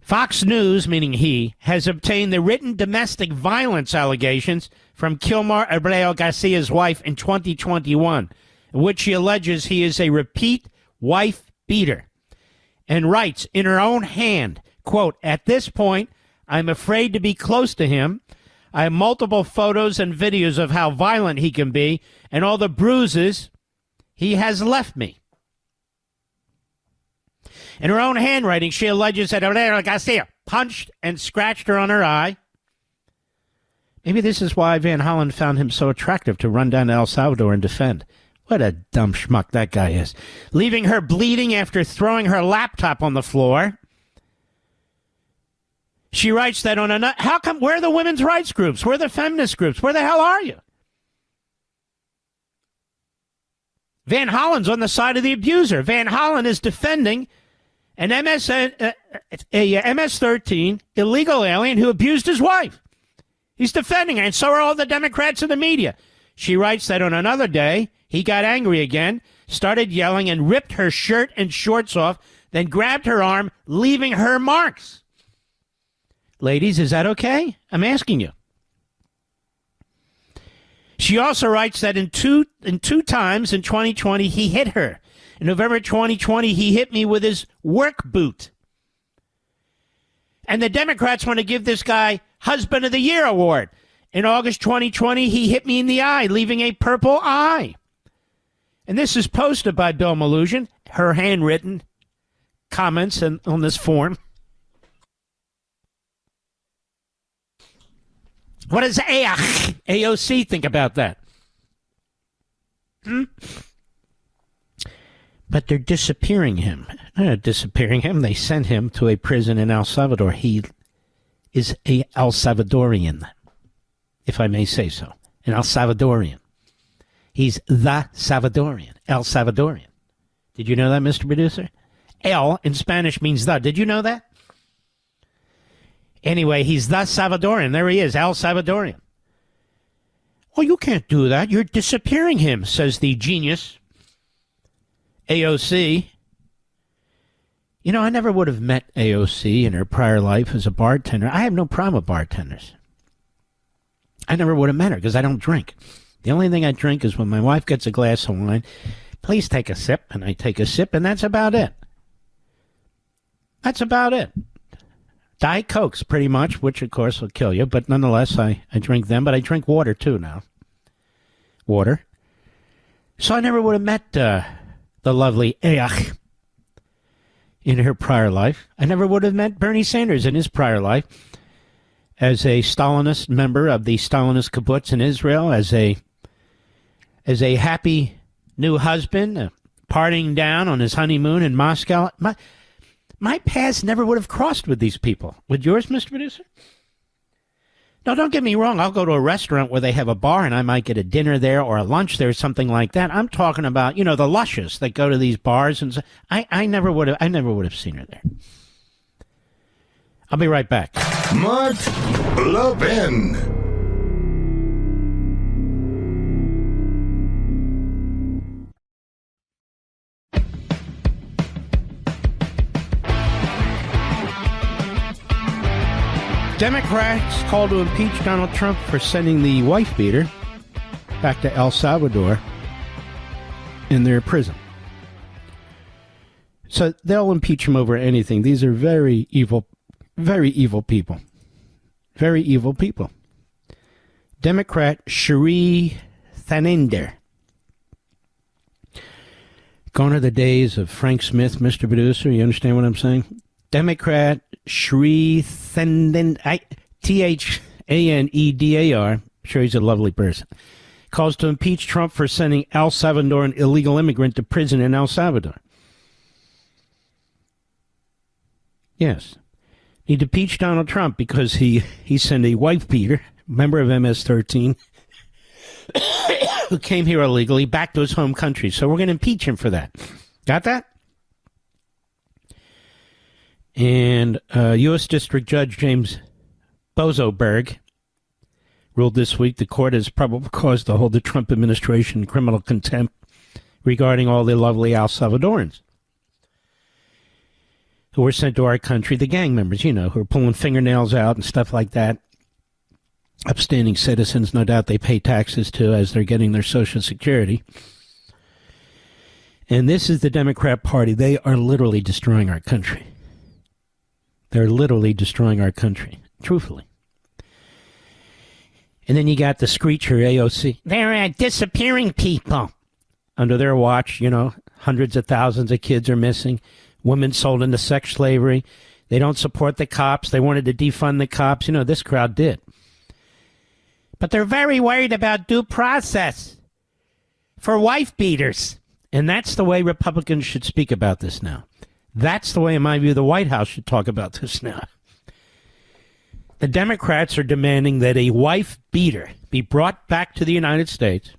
Fox News, meaning he, has obtained the written domestic violence allegations from Kilmar Abreu Garcia's wife in 2021, in which she alleges he is a repeat wife beater, and writes in her own hand, quote, "At this point, I'm afraid to be close to him. I have multiple photos and videos of how violent he can be and all the bruises he has left me." In her own handwriting, she alleges that Abreu Garcia punched and scratched her on her eye. Maybe this is why Van Hollen found him so attractive to run down to El Salvador and defend. What a dumb schmuck that guy is. Leaving her bleeding after throwing her laptop on the floor. She writes that on a... How come? Where are the women's rights groups? Where are the feminist groups? Where the hell are you? Van Hollen's on the side of the abuser. Van Hollen is defending an MS-13 illegal alien who abused his wife. He's defending her, and so are all the Democrats in the media. She writes that on another day, he got angry again, started yelling, and ripped her shirt and shorts off, then grabbed her arm, leaving her marks. Ladies, is that okay? I'm asking you. She also writes that in two times in 2020, he hit her. In November 2020, he hit me with his work boot. And the Democrats want to give this guy Husband of the Year award. In August 2020, he hit me in the eye, leaving a purple eye. And this is posted by Bill Melugin, her handwritten comments on this form. What does AOC think about that? But they're disappearing him. They're not disappearing him. They sent him to a prison in El Salvador. He is a El Salvadorian, if I may say so. An El Salvadorian. He's the Salvadorian. El Salvadorian. Did you know that, Mr. Producer? El in Spanish means the. Did you know that? Anyway, he's the Salvadorian. There he is, El Salvadorian. Well, you can't do that. You're disappearing him, says the genius, AOC. You know, I never would have met AOC in her prior life as a bartender. I have no problem with bartenders. I never would have met her because I don't drink. The only thing I drink is when my wife gets a glass of wine, please take a sip, and I take a sip, and that's about it. That's about it. Diet Cokes, pretty much, which, of course, will kill you, but nonetheless, I drink them, but I drink water, too, now. Water. So I never would have met the lovely Each in her prior life. I never would have met Bernie Sanders in his prior life as a Stalinist member of the Stalinist kibbutz in Israel, as a happy new husband, partying down on his honeymoon in Moscow. My paths never would have crossed with these people. Would yours, Mr. Producer? No, don't get me wrong. I'll go to a restaurant where they have a bar and I might get a dinner there or a lunch there or something like that. I'm talking about, you know, the luscious that go to these bars. And so I never would have seen her there. I'll be right back. Mark Levin. Democrats called to impeach Donald Trump for sending the wife beater back to El Salvador in their prison. So they'll impeach him over anything. These are very evil people. Very evil people. Democrat Cherie Thaninder. Gone are the days of Frank Smith, Mr. Producer. You understand what I'm saying? Democrat Cherie Thaninder, Thanedar, I'm sure he's a lovely person, calls to impeach Trump for sending El Salvadoran illegal immigrant to prison in El Salvador. Yes. Need to impeach Donald Trump because he sent a wife beater, member of MS-13, who came here illegally, back to his home country. So we're going to impeach him for that. Got that? And U.S. District Judge James Bozoberg ruled this week the court has probable cause to hold the Trump administration in criminal contempt regarding all the lovely El Salvadorans who were sent to our country, the gang members, you know, who are pulling fingernails out and stuff like that. Upstanding citizens, no doubt they pay taxes to as they're getting their Social Security. And this is the Democrat Party. They are literally destroying our country. They're literally destroying our country, truthfully. And then you got the screecher, AOC. They're disappearing people. Under their watch, you know, hundreds of thousands of kids are missing. Women sold into sex slavery. They don't support the cops. They wanted to defund the cops. You know, this crowd did. But they're very worried about due process for wife beaters. And that's the way Republicans should speak about this now. That's the way, in my view, the White House should talk about this now. The Democrats are demanding that a wife beater be brought back to the United States.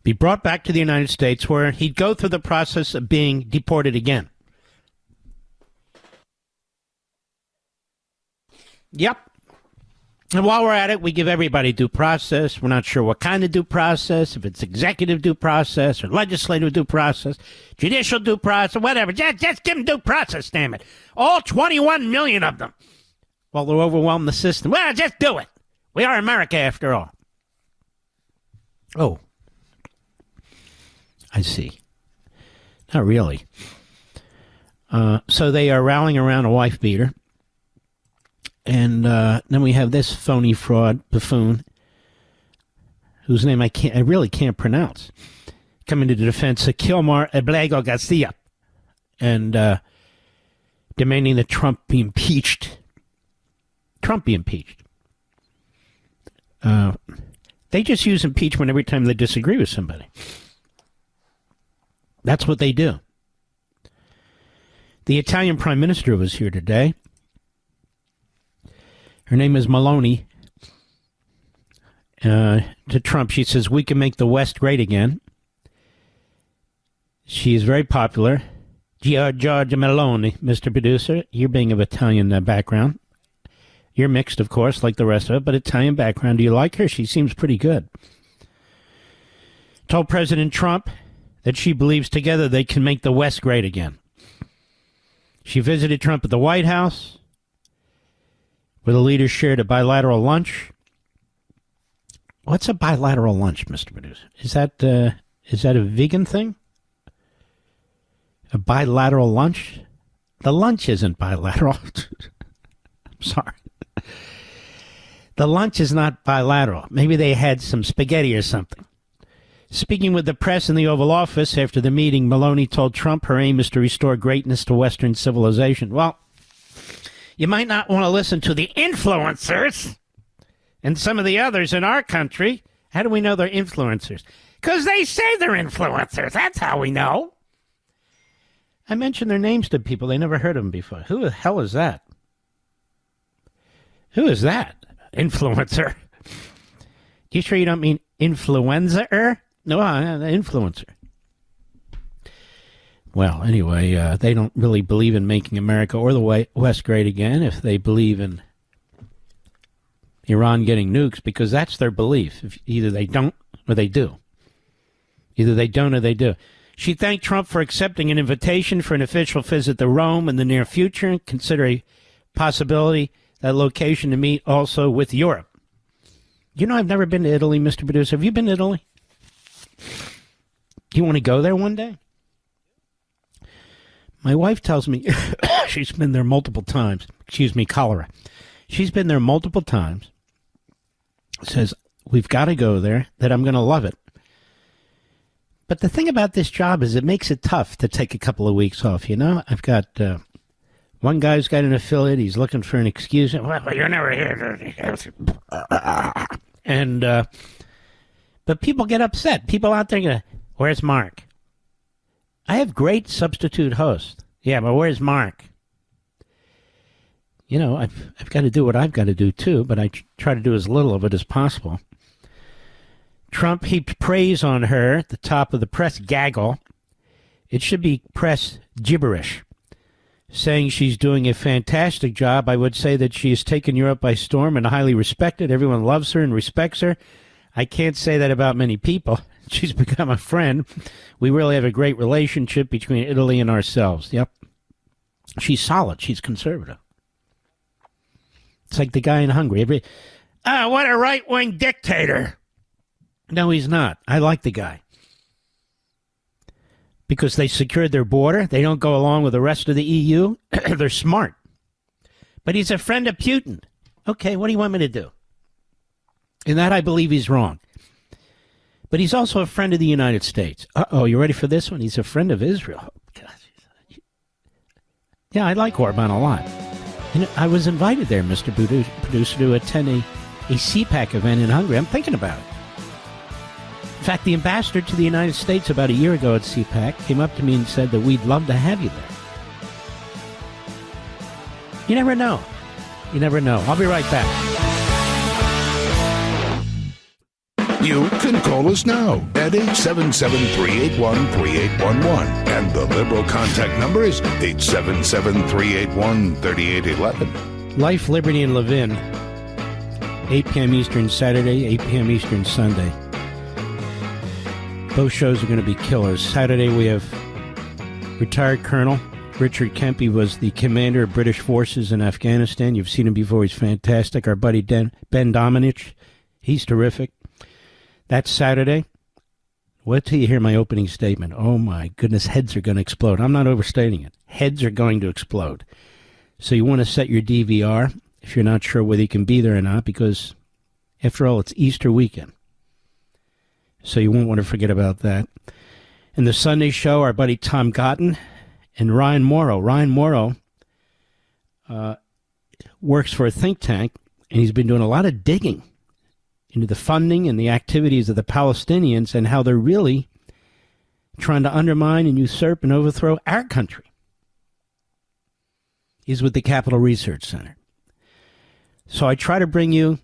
Be brought back to the United States where he'd go through the process of being deported again. Yep. And while we're at it, we give everybody due process. We're not sure what kind of due process, if it's executive due process or legislative due process, judicial due process, whatever. Just give them due process, damn it. All 21 million of them. Well, they'll overwhelm the system. Well, just do it. We are America after all. Oh. I see. Not really. So they are rallying around a wife beater. And then we have this phony fraud buffoon, whose name I really can't pronounce, coming to the defense of Kilmar Ablego Garcia and demanding that Trump be impeached. Trump be impeached. They just use impeachment every time they disagree with somebody. That's what they do. The Italian Prime Minister was here today. Her name is Meloni. To Trump, she says, we can make the West great again. She is very popular. Giorgia Meloni, Mr. Producer. You're being of Italian background. You're mixed, of course, like the rest of it, but Italian background. Do you like her? She seems pretty good. Told President Trump that she believes together they can make the West great again. She visited Trump at the White House, where the leaders shared a bilateral lunch. What's a bilateral lunch, Mr. Producer? Is that a vegan thing? A bilateral lunch? The lunch isn't bilateral. I'm sorry. The lunch is not bilateral. Maybe they had some spaghetti or something. Speaking with the press in the Oval Office after the meeting, Meloni told Trump her aim is to restore greatness to Western civilization. Well, you might not want to listen to the influencers and some of the others in our country. How do we know they're influencers? Because they say they're influencers. That's how we know. I mentioned their names to people. They never heard of them before. Who the hell is that? Who is that? Influencer. You sure you don't mean influenza-er? No, influencer. Well, anyway, they don't really believe in making America or the West great again if they believe in Iran getting nukes, because that's their belief. If either they don't or they do. Either they don't or they do. She thanked Trump for accepting an invitation for an official visit to Rome in the near future and consider a possibility that location to meet also with Europe. You know, I've never been to Italy, Mr. Producer. Have you been to Italy? Do you want to go there one day? My wife tells me she's been there multiple times. Excuse me, cholera. She's been there multiple times. Says, we've got to go there, that I'm going to love it. But the thing about this job is it makes it tough to take a couple of weeks off, you know? I've got one guy's got an affiliate. He's looking for an excuse. Well, you're never here. And, but people get upset. People out there go, where's Mark? I have great substitute hosts. Yeah, but where's Mark? You know, I've got to do what I've got to do, too, but I try to do as little of it as possible. Trump heaped praise on her at the top of the press gaggle. It should be press gibberish, saying she's doing a fantastic job. I would say that she has taken Europe by storm and highly respected. Everyone loves her and respects her. I can't say that about many people. She's become a friend. We really have a great relationship between Italy and ourselves. Yep. She's solid. She's conservative. It's like the guy in Hungary. What a right-wing dictator. No, he's not. I like the guy. Because they secured their border. They don't go along with the rest of the EU. They're smart. But he's a friend of Putin. Okay, what do you want me to do? In that, I believe he's wrong. But he's also a friend of the United States. Uh-oh, you ready for this one? He's a friend of Israel. Yeah, I like Orban a lot. And I was invited there, Mr. Producer, to attend a CPAC event in Hungary. I'm thinking about it. In fact, the ambassador to the United States about a year ago at CPAC came up to me and said that we'd love to have you there. You never know. You never know. I'll be right back. You can call us now at 877-381-3811. And the Liberal contact number is 877-381-3811. Life, Liberty, and Levin. 8 p.m. Eastern Saturday, 8 p.m. Eastern Sunday. Both shows are going to be killers. Saturday we have retired Colonel Richard Kemp. He was the commander of British forces in Afghanistan. You've seen him before. He's fantastic. Our buddy Ben Domenech. He's terrific. That's Saturday. Wait till you hear my opening statement. Oh, my goodness, heads are going to explode. I'm not overstating it. Heads are going to explode. So you want to set your DVR if you're not sure whether you can be there or not, because, after all, it's Easter weekend. So you won't want to forget about that. In the Sunday show, our buddy Tom Cotton and Ryan Morrow. Ryan Morrow works for a think tank, and he's been doing a lot of digging into the funding and the activities of the Palestinians and how they're really trying to undermine and usurp and overthrow our country. He's with the Capital Research Center. So I try to bring you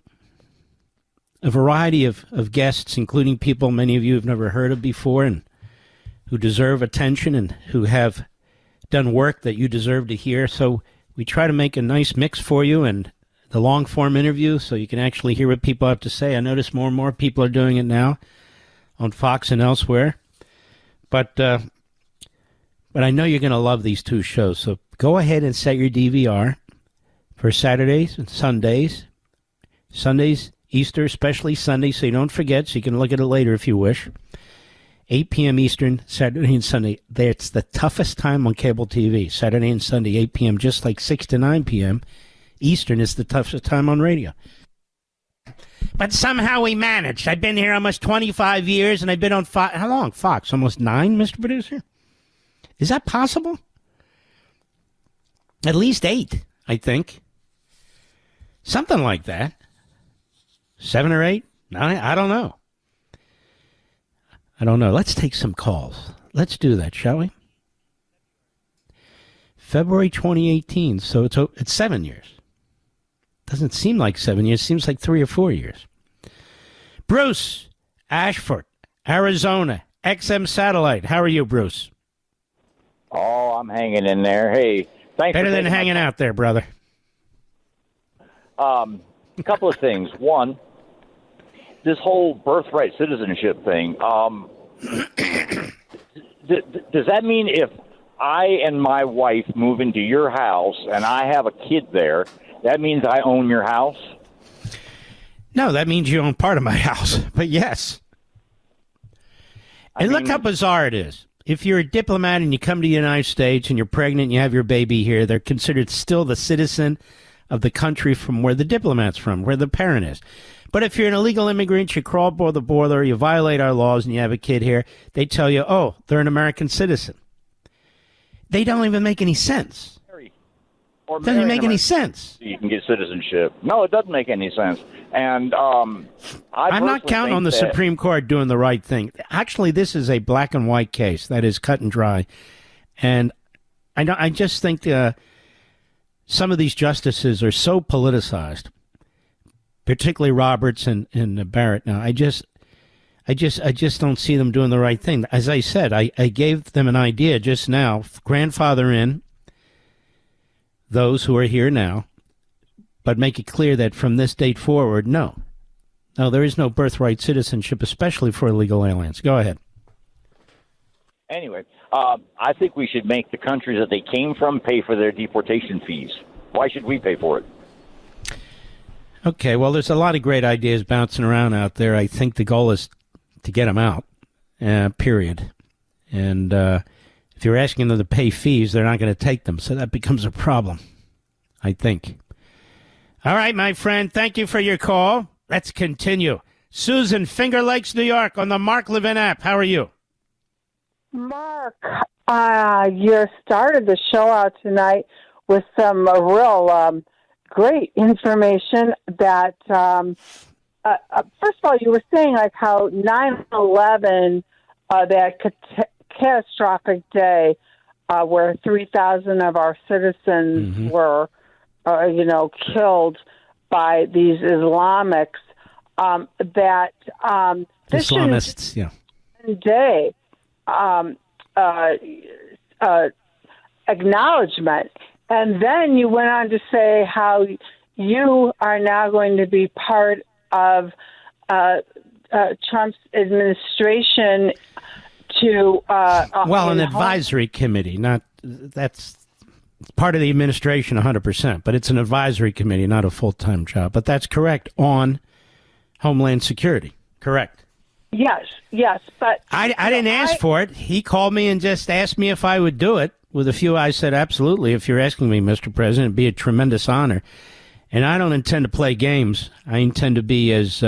a variety of guests, including people many of you have never heard of before and who deserve attention and who have done work that you deserve to hear. So we try to make a nice mix for you and the long-form interview so you can actually hear what people have to say. I notice more and more people are doing it now on Fox and elsewhere. But I know you're going to love these two shows. So go ahead and set your DVR for Saturdays and Sundays. Sundays, Easter, especially Sunday, so you don't forget, so you can look at it later if you wish. 8 p.m. Eastern, Saturday and Sunday. It's the toughest time on cable TV. Saturday and Sunday, 8 p.m., just like 6 to 9 p.m. Eastern is the toughest time on radio. But somehow we managed. I've been here almost 25 years, and I've been on Fox. How long? Fox? Almost 9, Mr. Producer? Is that possible? At least 8, I think. Something like that. 7 or 8? 9? I don't know. Let's take some calls. Let's do that, shall we? February 2018, so it's 7 years. Doesn't seem like 7 years. Seems like 3 or 4 years. Bruce, Ashford, Arizona, XM Satellite. How are you, Bruce? Oh, I'm hanging in there. Hey, thanks. Better than hanging out there, brother. A couple of things. One, this whole birthright citizenship thing. Does that mean if I and my wife move into your house and I have a kid there, that means I own your house? No, that means you own part of my house. But yes. And look how bizarre it is. If you're a diplomat and you come to the United States and you're pregnant and you have your baby here, they're considered still the citizen of the country from where the diplomat's from, where the parent is. But if you're an illegal immigrant, you crawl aboard the border, you violate our laws, and you have a kid here, they tell you, oh, they're an American citizen. They don't even make any sense. Doesn't make any sense. You can get citizenship. No, it doesn't make any sense. And I'm not counting on the Supreme Court doing the right thing. Actually, this is a black and white case that is cut and dry. And I just think some of these justices are so politicized, particularly Roberts and Barrett. Now, I just don't see them doing the right thing. As I said, I gave them an idea just now. Grandfather in those who are here now, but make it clear that from this date forward, no, there is no birthright citizenship, especially for illegal aliens. Go ahead. Anyway, I think we should make the countries that they came from pay for their deportation fees. Why should we pay for it? Okay, well, there's a lot of great ideas bouncing around out there. I think the goal is to get them out, period. And if you're asking them to pay fees, they're not going to take them. So that becomes a problem, I think. All right, my friend, thank you for your call. Let's continue. Susan, Finger Lakes, New York, on the Mark Levin app. How are you? Mark, you started the show out tonight with some real great information that, first of all, you were saying like how 9/11, that catastrophic day where 3,000 of our citizens were, killed by these Islamics, that this Islamists, yeah. Day acknowledgement. And then you went on to say how you are now going to be part of Trump's administration to an advisory committee. That's part of the administration 100%, but it's an advisory committee, not a full-time job. But that's correct on Homeland Security. Correct. Yes, but I didn't ask for it. He called me and just asked me if I would do it. With a few, I said, absolutely. If you're asking me, Mr. President, it'd be a tremendous honor. And I don't intend to play games. I intend to be as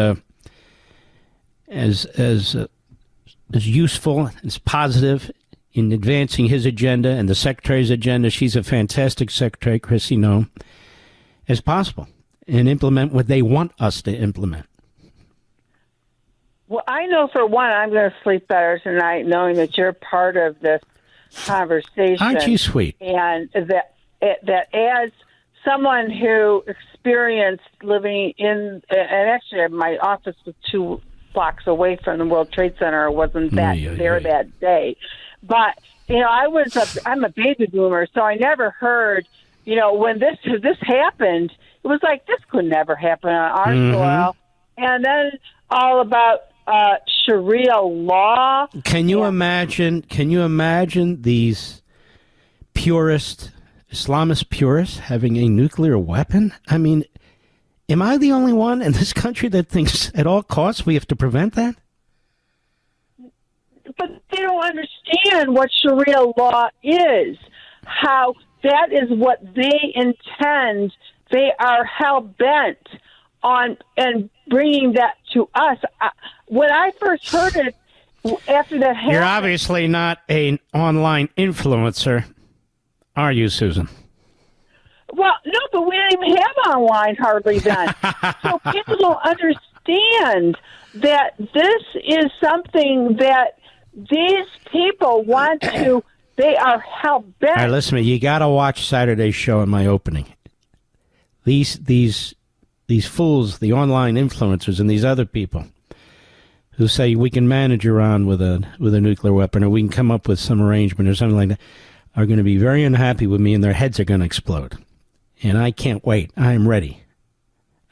useful, as positive in advancing his agenda and the Secretary's agenda. She's a fantastic Secretary, Chrissy Noem, as possible, and implement what they want us to implement. Well, I know for one, I'm going to sleep better tonight knowing that you're part of this conversation. Aren't you sweet? And that as someone who experienced living in, and actually my office was 2 blocks away from the World Trade Center. I wasn't there that day. But, I'm a baby boomer, so I never heard, when this happened, it was like, this could never happen on our soil. And then all about Sharia law. Can you imagine these Islamist purists having a nuclear weapon? I mean, am I the only one in this country that thinks at all costs we have to prevent that? But they don't understand what Sharia law is, how that is what they intend. They are hell-bent on and bringing that to us. When I first heard it, after that happened... You're obviously not an online influencer, are you, Susan? Well, no, but we didn't even have online hardly then. So people don't understand that this is something that these people want to... They are hell-bent. All right, listen to me. You got to watch Saturday's show in my opening. These fools, the online influencers, and these other people who say we can manage Iran with a nuclear weapon, or we can come up with some arrangement or something like that, are going to be very unhappy with me, and their heads are going to explode. And I can't wait. I am ready.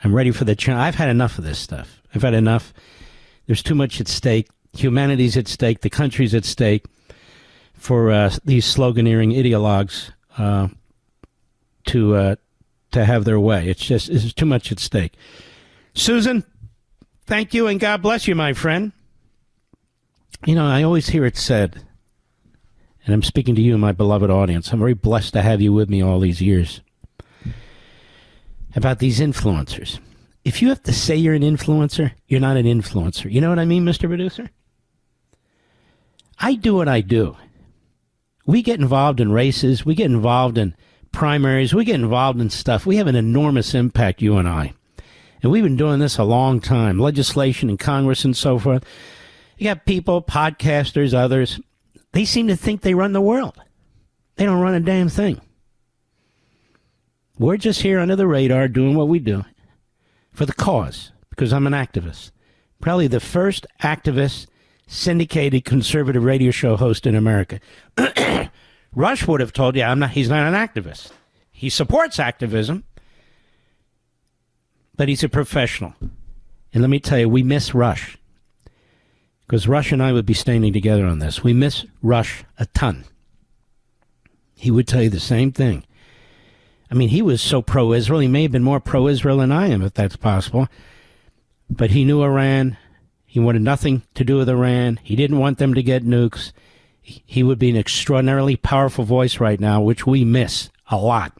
I'm ready for the challenge. I've had enough of this stuff. I've had enough. There's too much at stake. Humanity's at stake. The country's at stake for these sloganeering ideologues to have their way. It's too much at stake. Susan, thank you, and God bless you, my friend. I always hear it said, and I'm speaking to you, my beloved audience. I'm very blessed to have you with me all these years. About these influencers. If you have to say you're an influencer, you're not an influencer. You know what I mean, Mr. Producer? I do what I do. We get involved in races. We get involved in primaries. We get involved in stuff. We have an enormous impact, you and I. And we've been doing this a long time. Legislation in Congress and so forth. You got people, podcasters, others. They seem to think they run the world. They don't run a damn thing. We're just here under the radar doing what we do for the cause, because I'm an activist. Probably the first activist syndicated conservative radio show host in America. Rush would have told you he's not an activist. He supports activism, but he's a professional. And let me tell you, we miss Rush, because Rush and I would be standing together on this. We miss Rush a ton. He would tell you the same thing. I mean, he was so pro-Israel. He may have been more pro-Israel than I am, if that's possible. But he knew Iran. He wanted nothing to do with Iran. He didn't want them to get nukes. He would be an extraordinarily powerful voice right now, which we miss a lot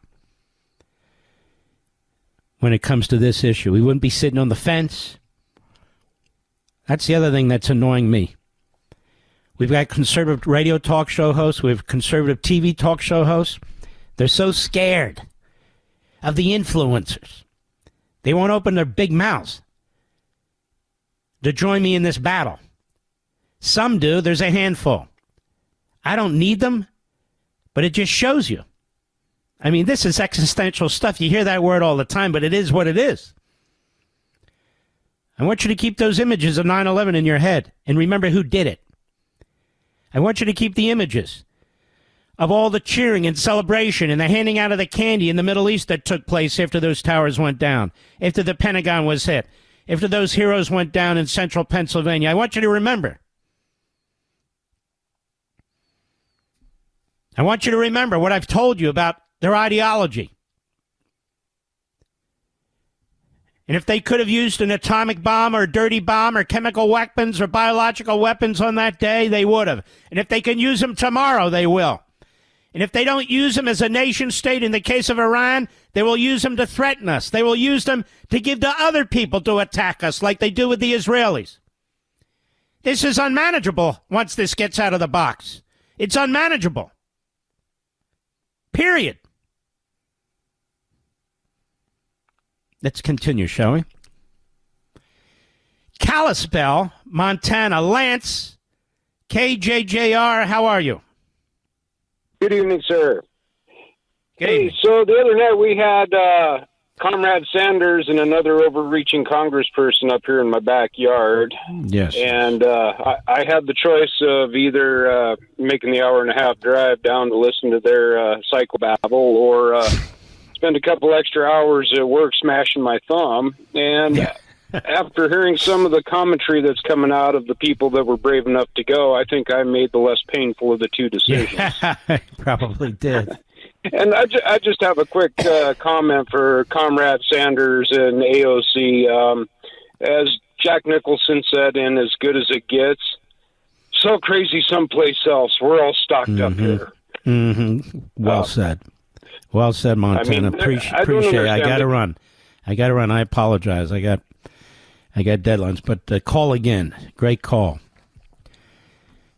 when it comes to this issue. He wouldn't be sitting on the fence. That's the other thing that's annoying me. We've got conservative radio talk show hosts. We have conservative TV talk show hosts. They're so scared of the influencers. They won't open their big mouths to join me in this battle. Some do. There's a handful. I don't need them, but it just shows you. I mean, this is existential stuff. You hear that word all the time, but it is what it is. I want you to keep those images of 9/11 in your head and remember who did it. I want you to keep the images of all the cheering and celebration and the handing out of the candy in the Middle East that took place after those towers went down, after the Pentagon was hit, after those heroes went down in central Pennsylvania. I want you to remember. I want you to remember what I've told you about their ideology. And if they could have used an atomic bomb or a dirty bomb or chemical weapons or biological weapons on that day, they would have. And if they can use them tomorrow, they will. And if they don't use them as a nation state in the case of Iran, they will use them to threaten us. They will use them to give to other people to attack us like they do with the Israelis. This is unmanageable once this gets out of the box. It's unmanageable. Period. Let's continue, shall we? Kalispell, Montana. Lance, KJJR, how are you? Good evening, sir. Good evening. So the other night we had Comrade Sanders and another overreaching congressperson up here in my backyard. Yes. And I had the choice of either making the hour and a half drive down to listen to their psychobabble or spend a couple extra hours at work smashing my thumb. And after hearing some of the commentary that's coming out of the people that were brave enough to go, I think I made the less painful of the two decisions. Yeah, probably did. And I just have a quick comment for Comrade Sanders and AOC. As Jack Nicholson said in As Good as It Gets, so crazy someplace else. We're all stocked up here. Mm-hmm. Well said. Well said, Montana. Appreciate it. I got to run. I apologize. I got deadlines. But call again. Great call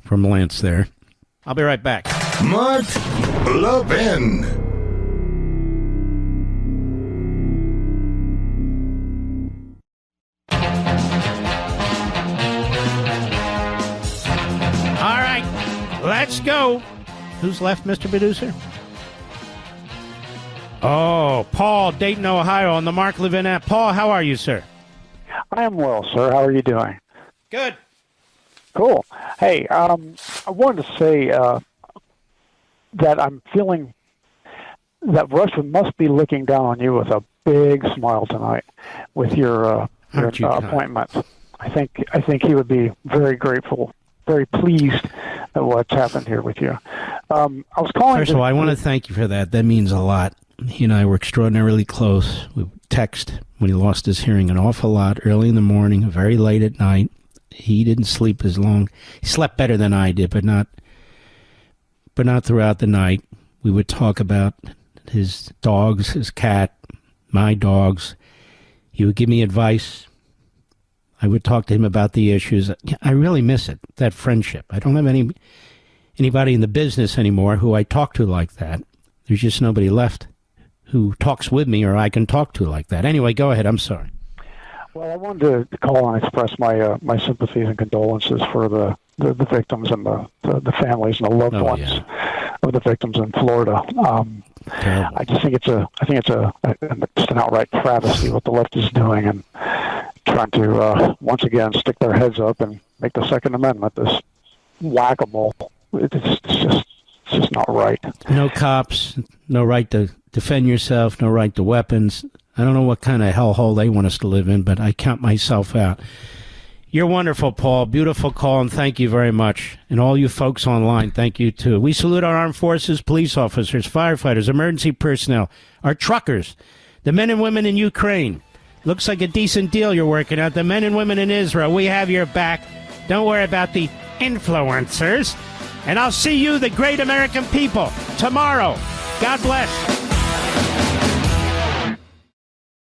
from Lance there. I'll be right back. Mark Levin. All right, let's go. Who's left, Mr. Producer? Oh, Paul, Dayton, Ohio, on the Mark Levin app. Paul, how are you, sir? I am well, sir. How are you doing? Good. Cool. Hey, I wanted to say that I'm feeling that Russia must be looking down on you with a big smile tonight with your appointment. I think he would be very grateful, very pleased at what's happened here with you. I was calling. First of all, I want to thank you for that. That means a lot. He and I were extraordinarily close. We text when he lost his hearing an awful lot, early in the morning, very late at night. He didn't sleep as long. He slept better than I did, but not throughout the night. We would talk about his dogs, his cat, my dogs. He would give me advice. I would talk to him about the issues. I really miss it, that friendship. I don't have anybody in the business anymore who I talk to like that. There's just nobody left who talks with me or I can talk to like that. Anyway, go ahead. I'm sorry. Well, I wanted to call and express my sympathies and condolences for the victims and the families and the loved ones of the victims in Florida. I just think it's just an outright travesty what the left is doing and trying to once again stick their heads up and make the Second Amendment this whack-a-mole. It's just not right. No cops, no right to defend yourself, no right to weapons. I don't know what kind of hellhole they want us to live in, but I count myself out. You're wonderful, Paul. Beautiful call, and thank you very much. And all you folks online, thank you, too. We salute our armed forces, police officers, firefighters, emergency personnel, our truckers, the men and women in Ukraine. Looks like a decent deal you're working out. The men and women in Israel, we have your back. Don't worry about the influencers. And I'll see you, the great American people, tomorrow. God bless.